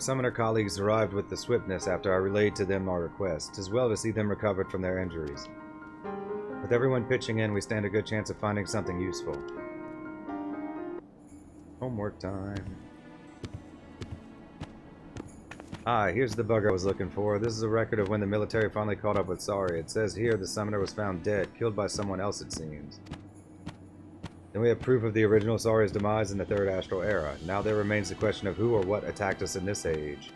Our summoner colleagues arrived with the swiftness after I relayed to them our request, as well to see them recovered from their injuries. With everyone pitching in, we stand a good chance of finding something useful. Homework time. Ah, here's the bug I was looking for. This is a record of when the military finally caught up with Sari. It says here the summoner was found dead, killed by someone else it seems. Then we have proof of the original Sari's demise in the Third Astral Era. Now there remains the question of who or what attacked us in this age.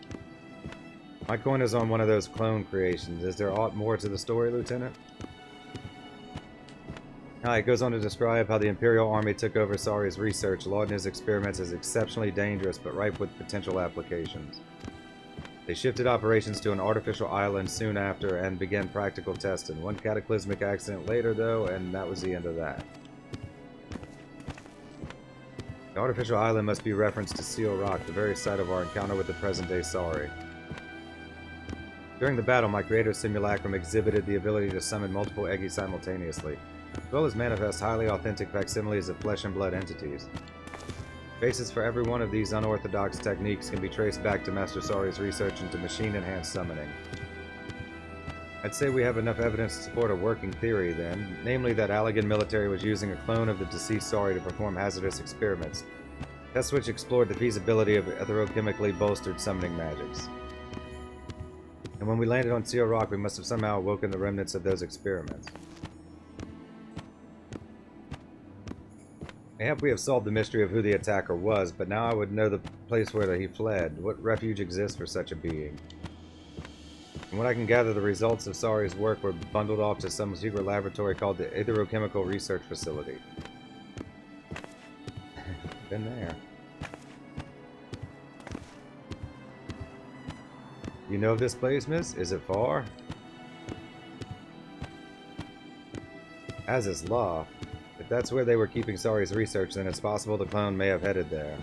My coin is on one of those clone creations. Is there aught more to the story, Lieutenant? It goes on to describe how the Imperial Army took over Sari's research, lauding his experiments as exceptionally dangerous but ripe with potential applications. They shifted operations to an artificial island soon after and began practical testing. One cataclysmic accident later, though, and that was the end of that. The artificial island must be referenced to Seal Rock, the very site of our encounter with the present-day Sari. During the battle, my creator's simulacrum exhibited the ability to summon multiple Eggi simultaneously, as well as manifest highly authentic facsimiles of flesh and blood entities. Basis for every one of these unorthodox techniques can be traced back to Master Sari's research into machine-enhanced summoning. I'd say we have enough evidence to support a working theory, then, namely that Allagan military was using a clone of the deceased Sari to perform hazardous experiments, tests which explored the feasibility of etherochemically bolstered summoning magics. And when we landed on Seal Rock, we must have somehow awoken the remnants of those experiments. Mayhap we have solved the mystery of who the attacker was, but now I would know the place where he fled. What refuge exists for such a being? From what I can gather, the results of Sari's work were bundled off to some secret laboratory called the Etherochemical Research Facility. Been there. You know of this place, miss? Is it far? As is law. If that's where they were keeping Sari's research, then it's possible the clone may have headed there.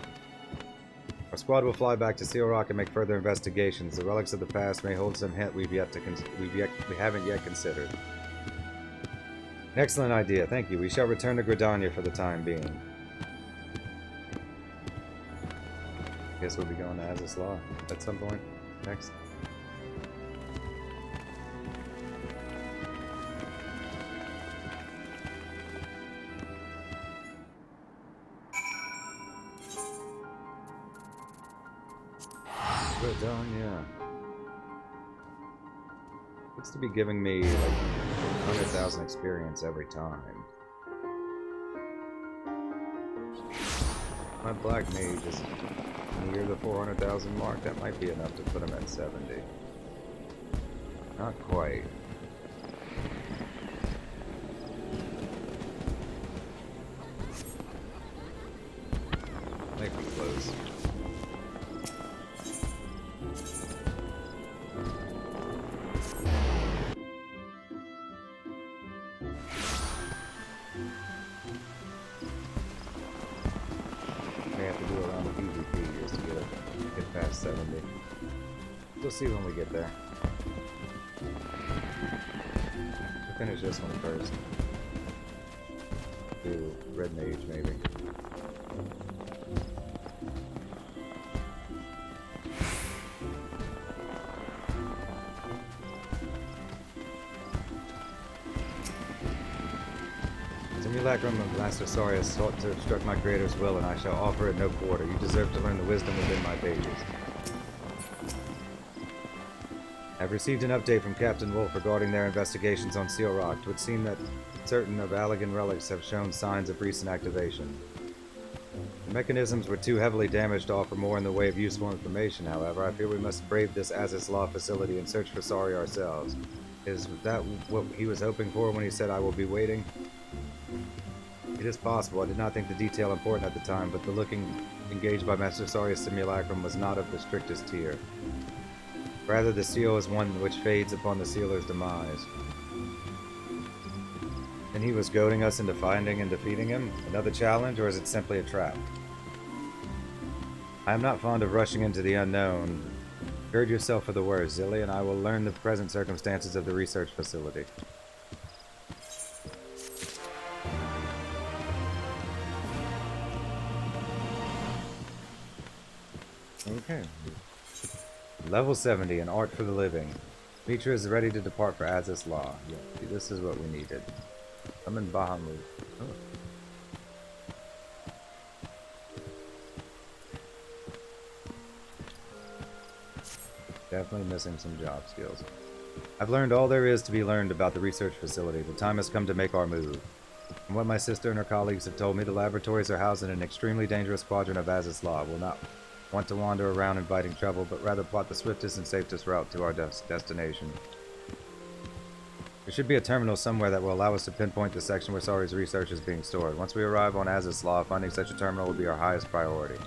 Our squad will fly back to Seal Rock and make further investigations. The relics of the past may hold some hint we haven't yet considered. An excellent idea, thank you. We shall return to Gridania for the time being. Guess we'll be going to Aziz's Law at some point next. Gridania. Looks to be giving me like 100,000 experience every time. My black mage is near the 400,000 mark. That might be enough to put him at 70. Not quite. Might be close. We'll see when we get there. We'll finish this one first. Do red mage maybe. Simulacrum of Master Sari has sought to obstruct my creator's will, and I shall offer it no quarter. You deserve to learn the wisdom within my pages. I've received an update from Captain Wolf regarding their investigations on Seal Rock. It would seem that certain of Allagan relics have shown signs of recent activation. The mechanisms were too heavily damaged to offer more in the way of useful information, however. I feel we must brave this Aziz's Law facility and search for Sari ourselves. Is that what he was hoping for when he said I will be waiting? It is possible. I did not think the detail important at the time, but the looking engaged by Master Sari's simulacrum was not of the strictest tier. Rather, the seal is one which fades upon the sealer's demise. And he was goading us into finding and defeating him? Another challenge, or is it simply a trap? I am not fond of rushing into the unknown. Gird yourself for the worst, Zilly, and I will learn the present circumstances of the research facility. Okay. Level 70, an art for the living. Mitra is ready to depart for Aziz's Law. Yeah, see, this is what we needed. I'm in Bahamut. Oh. Definitely missing some job skills. I've learned all there is to be learned about the research facility. The time has come to make our move. From what my sister and her colleagues have told me, the laboratories are housed in an extremely dangerous quadrant of Aziz's Law. We'll not want to wander around inviting trouble, but rather plot the swiftest and safest route to our destination. There should be a terminal somewhere that will allow us to pinpoint the section where Sari's research is being stored. Once we arrive on Aziz's Law, finding such a terminal will be our highest priority.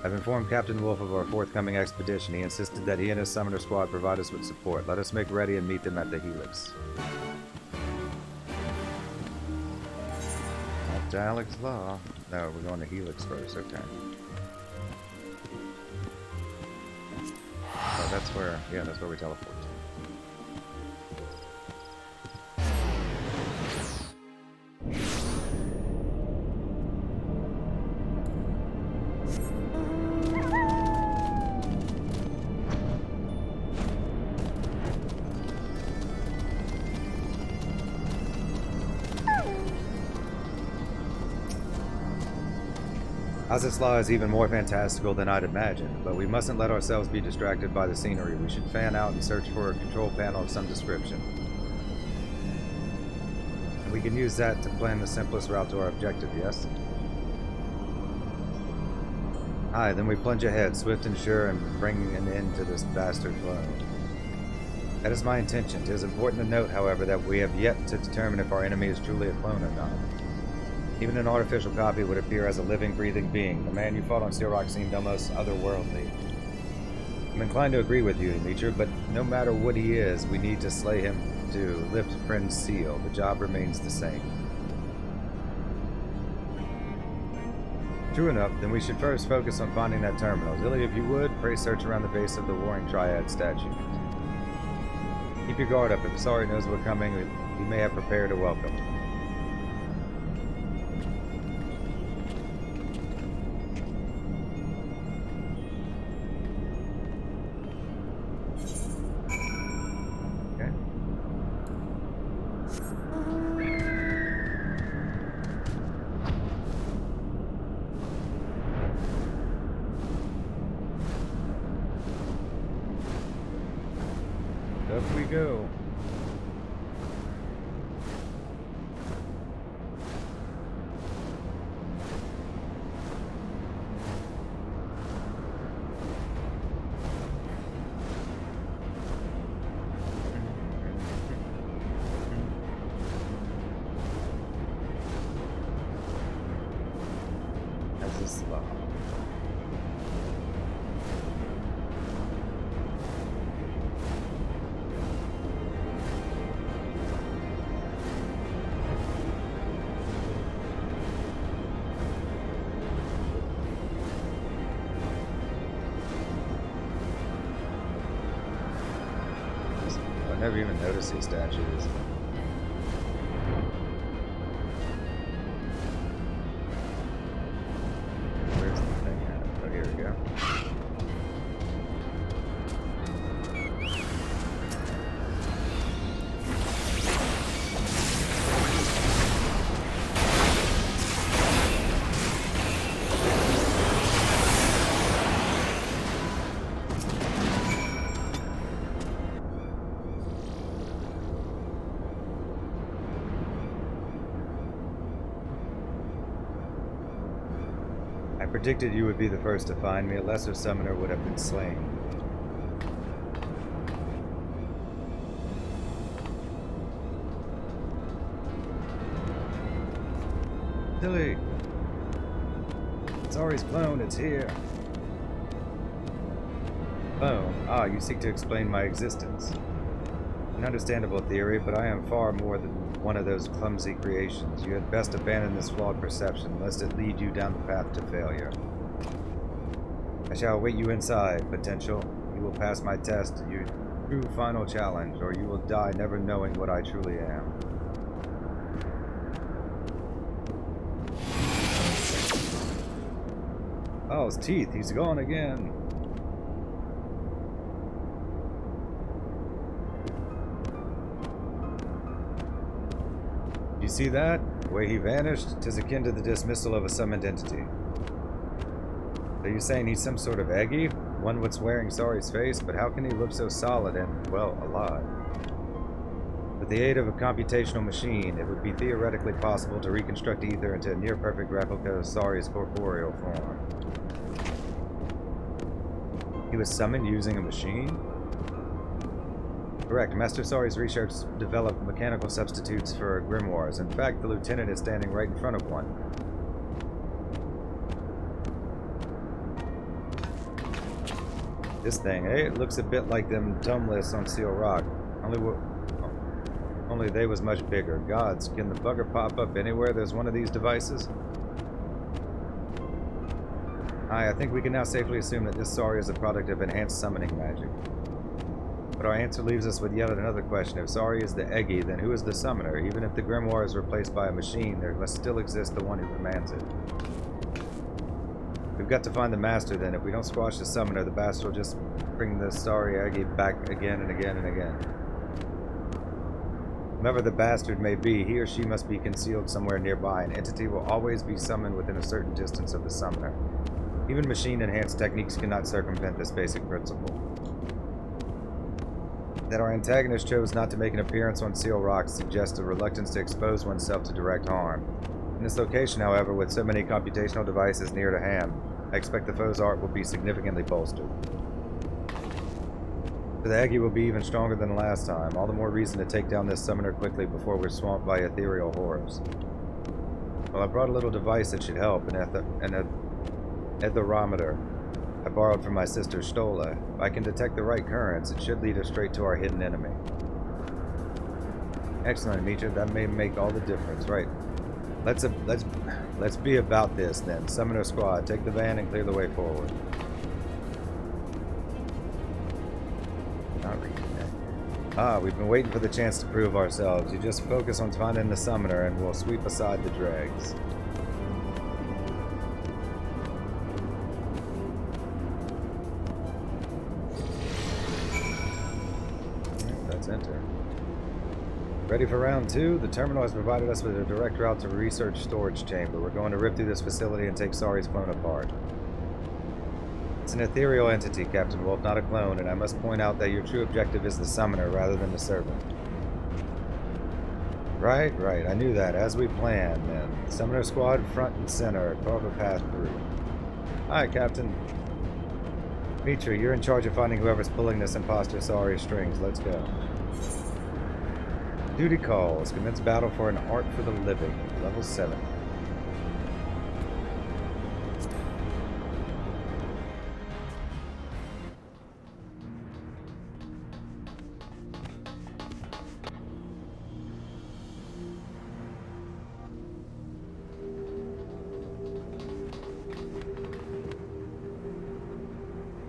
I've informed Captain Wolf of our forthcoming expedition. He insisted that he and his summoner squad provide us with support. Let us make ready and meet them at the Helix. Up to Alex's Law. No, we're going to Helix first, okay. Oh, that's where, yeah, that's where we teleport to. Aziz's Law is even more fantastical than I'd imagined, but we mustn't let ourselves be distracted by the scenery. We should fan out and search for a control panel of some description. And we can use that to plan the simplest route to our objective, yes? Aye, then we plunge ahead, swift and sure, and bringing an end to this bastard clone. That is my intention. It is important to note, however, that we have yet to determine if our enemy is truly a clone or not. Even an artificial copy would appear as a living, breathing being. The man you fought on Steel Rock seemed almost otherworldly. I'm inclined to agree with you, Mitra, but no matter what he is, we need to slay him to lift Friend's seal. The job remains the same. True enough, then we should first focus on finding that terminal. Zilly, if you would, pray search around the base of the Warring Triad statue. Keep your guard up. If Asari knows we're coming, he may have prepared a welcome. Up we go. As a slot. I never even noticed these statues. Where's the thing at? Oh, here we go. I predicted you would be the first to find me. A lesser summoner would have been slain. Dilly! Sari's clone, it's here. Clone? Ah, you seek to explain my existence. An understandable theory, but I am far more than one of those clumsy creations. You had best abandon this flawed perception, lest it lead you down the path to failure. I shall await you inside, Potential. You will pass my test, your true final challenge, or you will die never knowing what I truly am. Oh, his teeth, he's gone again. You see that? The way he vanished? 'Tis akin to the dismissal of a summoned entity. Are you saying he's some sort of Eggy? One what's wearing Sari's face, but how can he look so solid and, well, alive? With the aid of a computational machine, it would be theoretically possible to reconstruct Ether into a near-perfect replica of Sari's corporeal form. He was summoned using a machine? Correct. Master Sari's research developed mechanical substitutes for grimoires. In fact, the lieutenant is standing right in front of one. This thing, eh? It looks a bit like them tumblers on Seal Rock. Only they was much bigger. Gods, can the bugger pop up anywhere there's one of these devices? I think we can now safely assume that this Sari is a product of enhanced summoning magic. But our answer leaves us with yet another question. If Sari is the Eggy, then who is the summoner? Even if the grimoire is replaced by a machine, there must still exist the one who commands it. We've got to find the master then. If we don't squash the summoner, the bastard will just bring the Sari Eggy back again and again and again. Whoever the bastard may be, he or she must be concealed somewhere nearby. An entity will always be summoned within a certain distance of the summoner. Even machine-enhanced techniques cannot circumvent this basic principle. That our antagonist chose not to make an appearance on Seal Rock suggests a reluctance to expose oneself to direct harm. In this location, however, with so many computational devices near to hand, I expect the foe's art will be significantly bolstered. The Eggy will be even stronger than last time, all the more reason to take down this summoner quickly before we're swamped by ethereal horrors. Well, I brought a little device that should help, an etherometer I borrowed from my sister Stola. If I can detect the right currents, it should lead us straight to our hidden enemy. Excellent, Mitra. That may make all the difference. Right. Let's be about this then. Summoner squad, take the van and clear the way forward. Not reading that. We've been waiting for the chance to prove ourselves. You just focus on finding the summoner and we'll sweep aside the dregs. Let's enter. Ready for round two? The terminal has provided us with a direct route to research storage chamber. We're going to rip through this facility and take Sari's clone apart. It's an ethereal entity, Captain Wolf, not a clone, and I must point out that your true objective is the summoner rather than the servant. Right. I knew that. As we planned, then. Summoner squad, front and center. Carve a path through. Hi, Captain. Mitra, you're in charge of finding whoever's pulling this imposter Sari strings. Let's go. Duty calls. Commence battle for an art for the living. Level 7.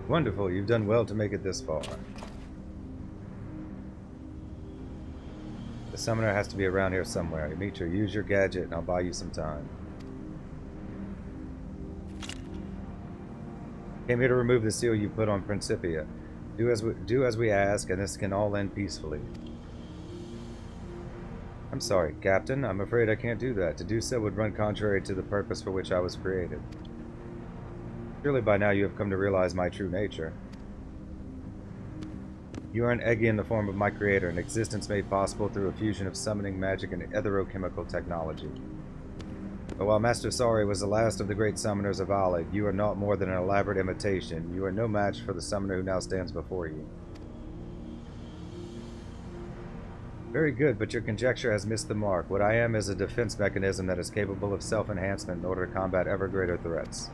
Wonderful. You've done well to make it this far. The summoner has to be around here somewhere. Mitra, use your gadget and I'll buy you some time. Came here to remove the seal you put on Principia. Do as we ask, and this can all end peacefully. I'm sorry, Captain. I'm afraid I can't do that. To do so would run contrary to the purpose for which I was created. Surely by now you have come to realize my true nature. You are an Eggy in the form of my creator, an existence made possible through a fusion of summoning magic and etherochemical technology. But while Master Sari was the last of the great summoners of Alig, you are not more than an elaborate imitation. You are no match for the summoner who now stands before you. Very good, but your conjecture has missed the mark. What I am is a defense mechanism that is capable of self-enhancement in order to combat ever greater threats.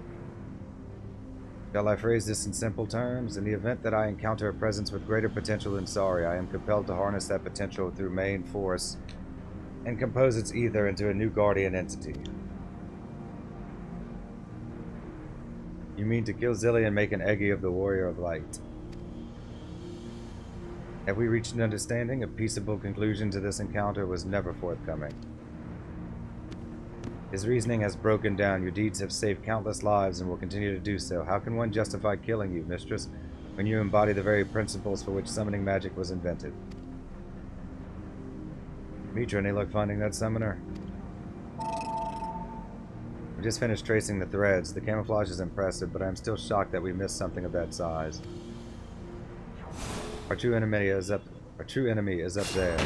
Shall I phrase this in simple terms? In the event that I encounter a presence with greater potential than Sari, I am compelled to harness that potential through main force and compose its ether into a new guardian entity. You mean to kill Zilly and make an Eggy of the Warrior of Light? Have we reached an understanding? A peaceable conclusion to this encounter was never forthcoming. His reasoning has broken down. Your deeds have saved countless lives and will continue to do so. How can one justify killing you, mistress, when you embody the very principles for which summoning magic was invented? Mitra, any luck finding that summoner? We just finished tracing the threads. The camouflage is impressive, but I'm still shocked that we missed something of that size. Our true enemy is up there.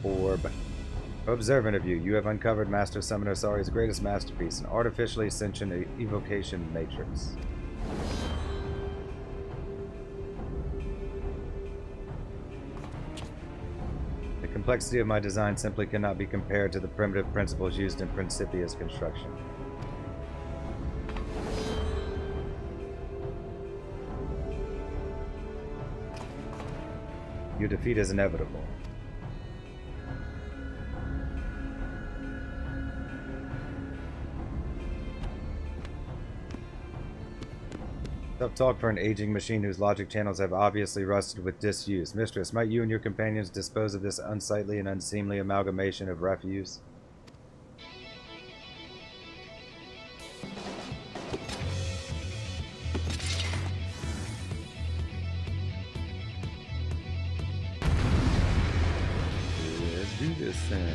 Orb. Observant of you, you have uncovered Master Summoner Sari's greatest masterpiece, an artificially sentient evocation matrix. The complexity of my design simply cannot be compared to the primitive principles used in Principia's construction. Your defeat is inevitable. Tough talk for an aging machine whose logic channels have obviously rusted with disuse. Mistress, might you and your companions dispose of this unsightly and unseemly amalgamation of refuse? Let's do this then.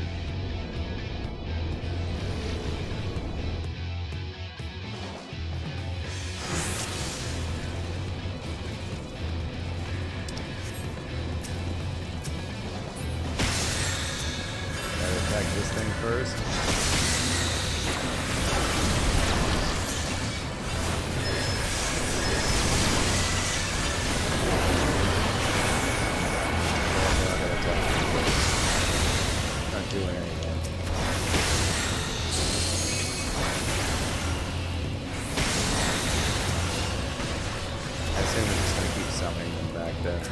This thing first. Not doing anything. I assume we're just gonna keep summoning them back there.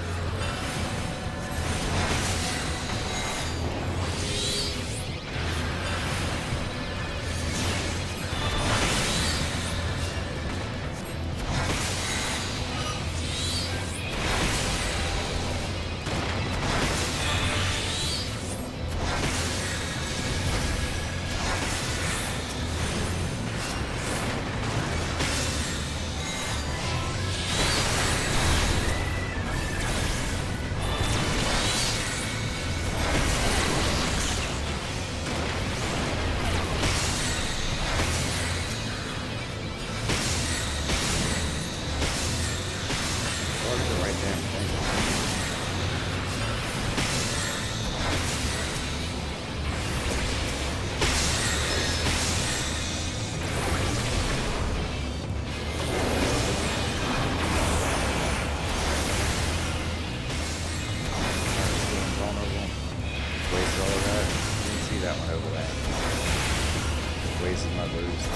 Wasted my boost.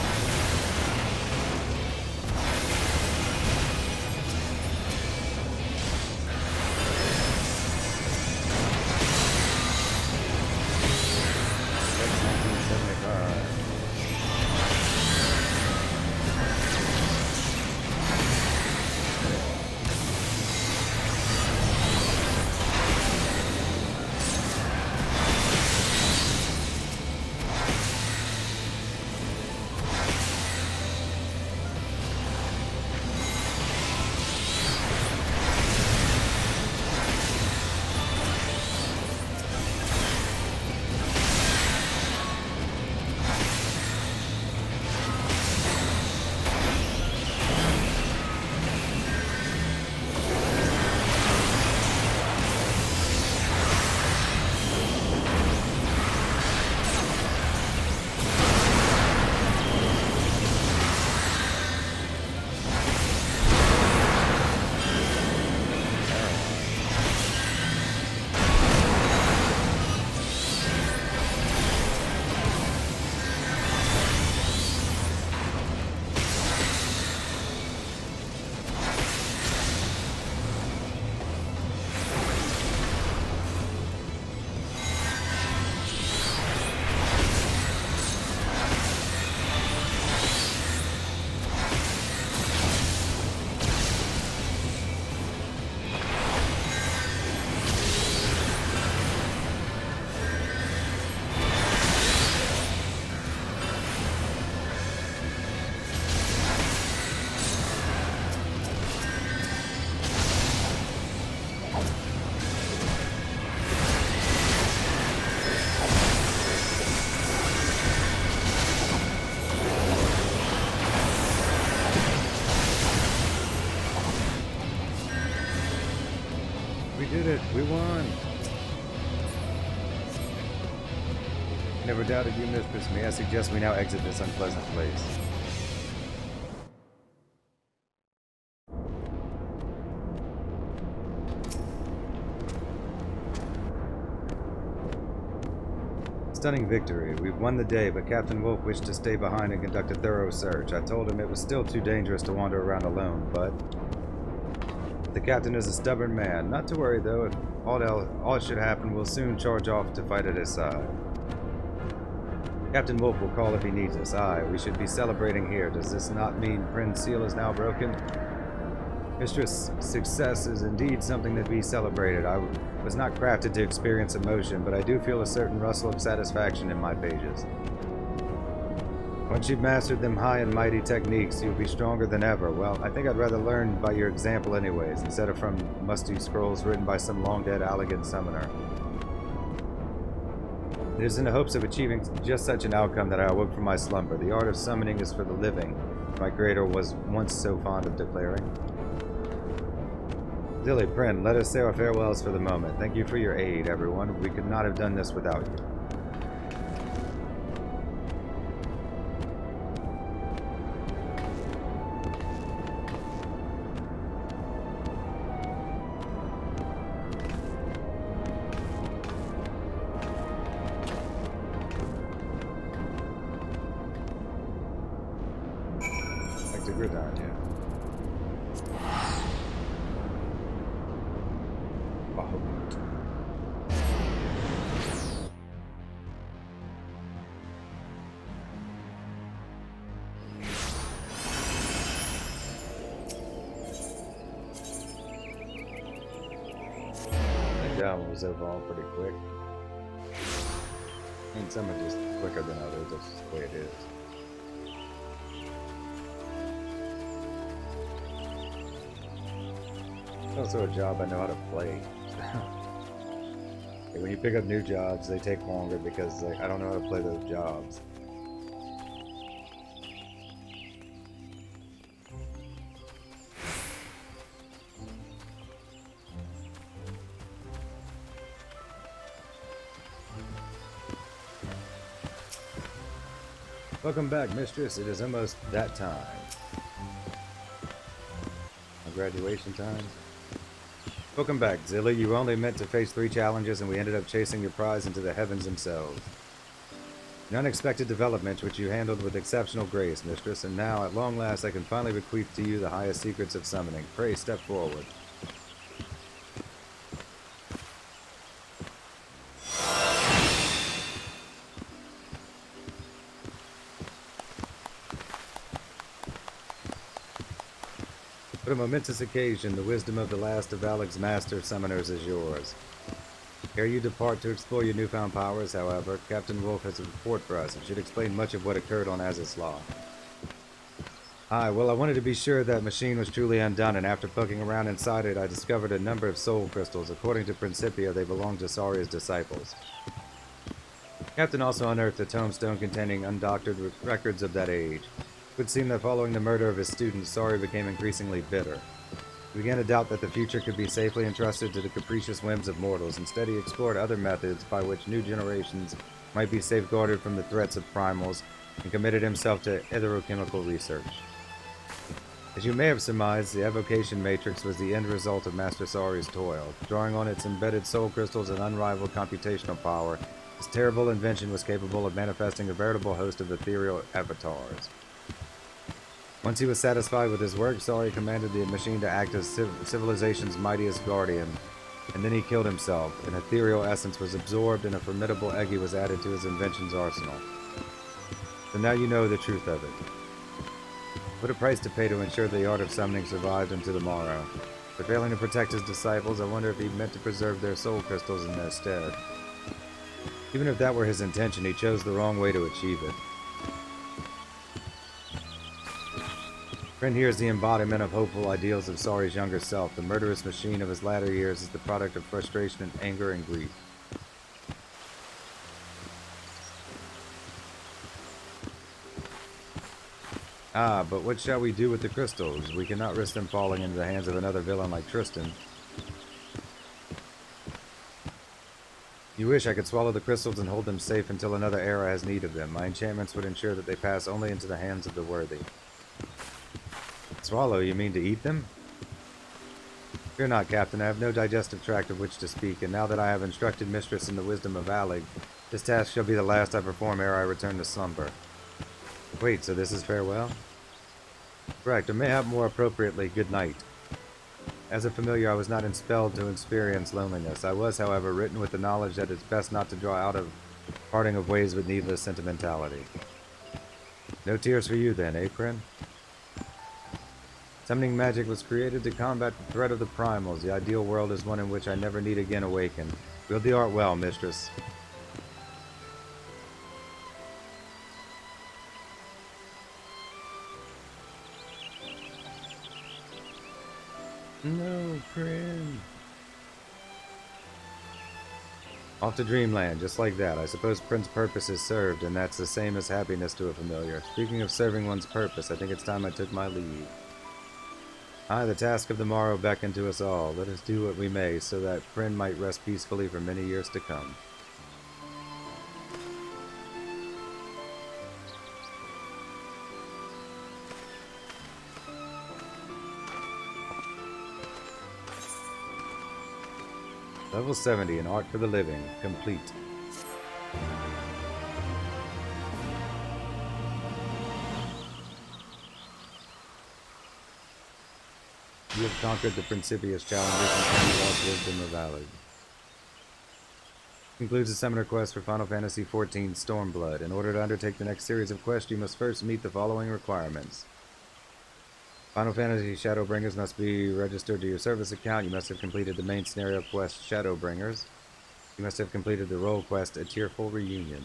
We did it! We won! Never doubted you, Mistress. May I suggest we now exit this unpleasant place? Stunning victory. We've won the day, but Captain Wolf wished to stay behind and conduct a thorough search. I told him it was still too dangerous to wander around alone, but the captain is a stubborn man. Not to worry, though. If all should happen, we'll soon charge off to fight at his side. Captain Wolf will call if he needs us. Aye, we should be celebrating here. Does this not mean Prin's seal is now broken? Mistress, success is indeed something to be celebrated. I was not crafted to experience emotion, but I do feel a certain rustle of satisfaction in my pages. Once you've mastered them high and mighty techniques, you'll be stronger than ever. Well, I think I'd rather learn by your example anyways, instead of from musty scrolls written by some long-dead elegant summoner. It is in the hopes of achieving just such an outcome that I awoke from my slumber. The art of summoning is for the living, my creator was once so fond of declaring. Dilly, Prin, let us say our farewells for the moment. Thank you for your aid, everyone. We could not have done this without you. Back to Gridiron, yeah. That one was overall pretty quick. I mean, some are just quicker than others, that's just the way it is. It's also a job I know how to play. When you pick up new jobs, they take longer because I don't know how to play those jobs. Welcome back, Mistress. It is almost that time. My graduation time. Welcome back, Zilla. You were only meant to face 3 challenges, and we ended up chasing your prize into the heavens themselves. An unexpected development which you handled with exceptional grace, Mistress, and now, at long last, I can finally bequeath to you the highest secrets of summoning. Pray, step forward. What a momentous occasion. The wisdom of the last of Alec's master summoners is yours. Ere you depart to explore your newfound powers, however, Captain Wolf has a report for us. It should explain much of what occurred on Aziz's Law. Aye, well, I wanted to be sure that machine was truly undone, and after poking around inside it, I discovered a number of soul crystals. According to Principia, they belong to Saria's disciples. Captain also unearthed a tombstone containing undoctored records of that age. It would seem that following the murder of his students, Saria became increasingly bitter. He began to doubt that the future could be safely entrusted to the capricious whims of mortals. Instead, he explored other methods by which new generations might be safeguarded from the threats of primals, and committed himself to etherochemical research. As you may have surmised, the evocation matrix was the end result of Master Sari's toil. Drawing on its embedded soul crystals and unrivaled computational power, this terrible invention was capable of manifesting a veritable host of ethereal avatars. Once he was satisfied with his work, Sari commanded the machine to act as civilization's mightiest guardian, and then he killed himself. An ethereal essence was absorbed, and a formidable Eggy was added to his invention's arsenal. So now you know the truth of it. What a price to pay to ensure the art of summoning survived into the morrow. But failing to protect his disciples, I wonder if he meant to preserve their soul crystals in their stead. Even if that were his intention, he chose the wrong way to achieve it. Friend here is the embodiment of hopeful ideals of Sari's younger self. The murderous machine of his latter years is the product of frustration and anger and grief. Ah, but what shall we do with the crystals? We cannot risk them falling into the hands of another villain like Tristan. You wish I could swallow the crystals and hold them safe until another era has need of them. My enchantments would ensure that they pass only into the hands of the worthy. Swallow, you mean to eat them? Fear not, Captain, I have no digestive tract of which to speak, and now that I have instructed Mistress in the wisdom of Allig, this task shall be the last I perform ere I return to slumber. Wait, so this is farewell? Correct, or mayhap more appropriately, good night. As a familiar, I was not expelled to experience loneliness. I was, however, written with the knowledge that it's best not to draw out of parting of ways with needless sentimentality. No tears for you then, eh, Prin? Summoning magic was created to combat the threat of the primals. The ideal world is one in which I never need again awaken. Wield the art well, mistress. No, Prin. Off to dreamland, just like that. I suppose Prin's purpose is served, and that's the same as happiness to a familiar. Speaking of serving one's purpose, I think it's time I took my leave. Aye, the task of the morrow beckoned to us all. Let us do what we may, so that Prin might rest peacefully for many years to come. Level 70, an art for the living, complete. You have conquered the Principious challenges and found the lost wisdom of Allig. Concludes the summoner quest for Final Fantasy XIV Stormblood. In order to undertake the next series of quests, you must first meet the following requirements. Final Fantasy Shadowbringers must be registered to your service account. You must have completed the main scenario quest Shadowbringers. You must have completed the role quest A Tearful Reunion.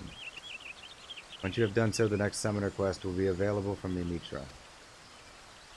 Once you have done so, the next summoner quest will be available from Mimitra.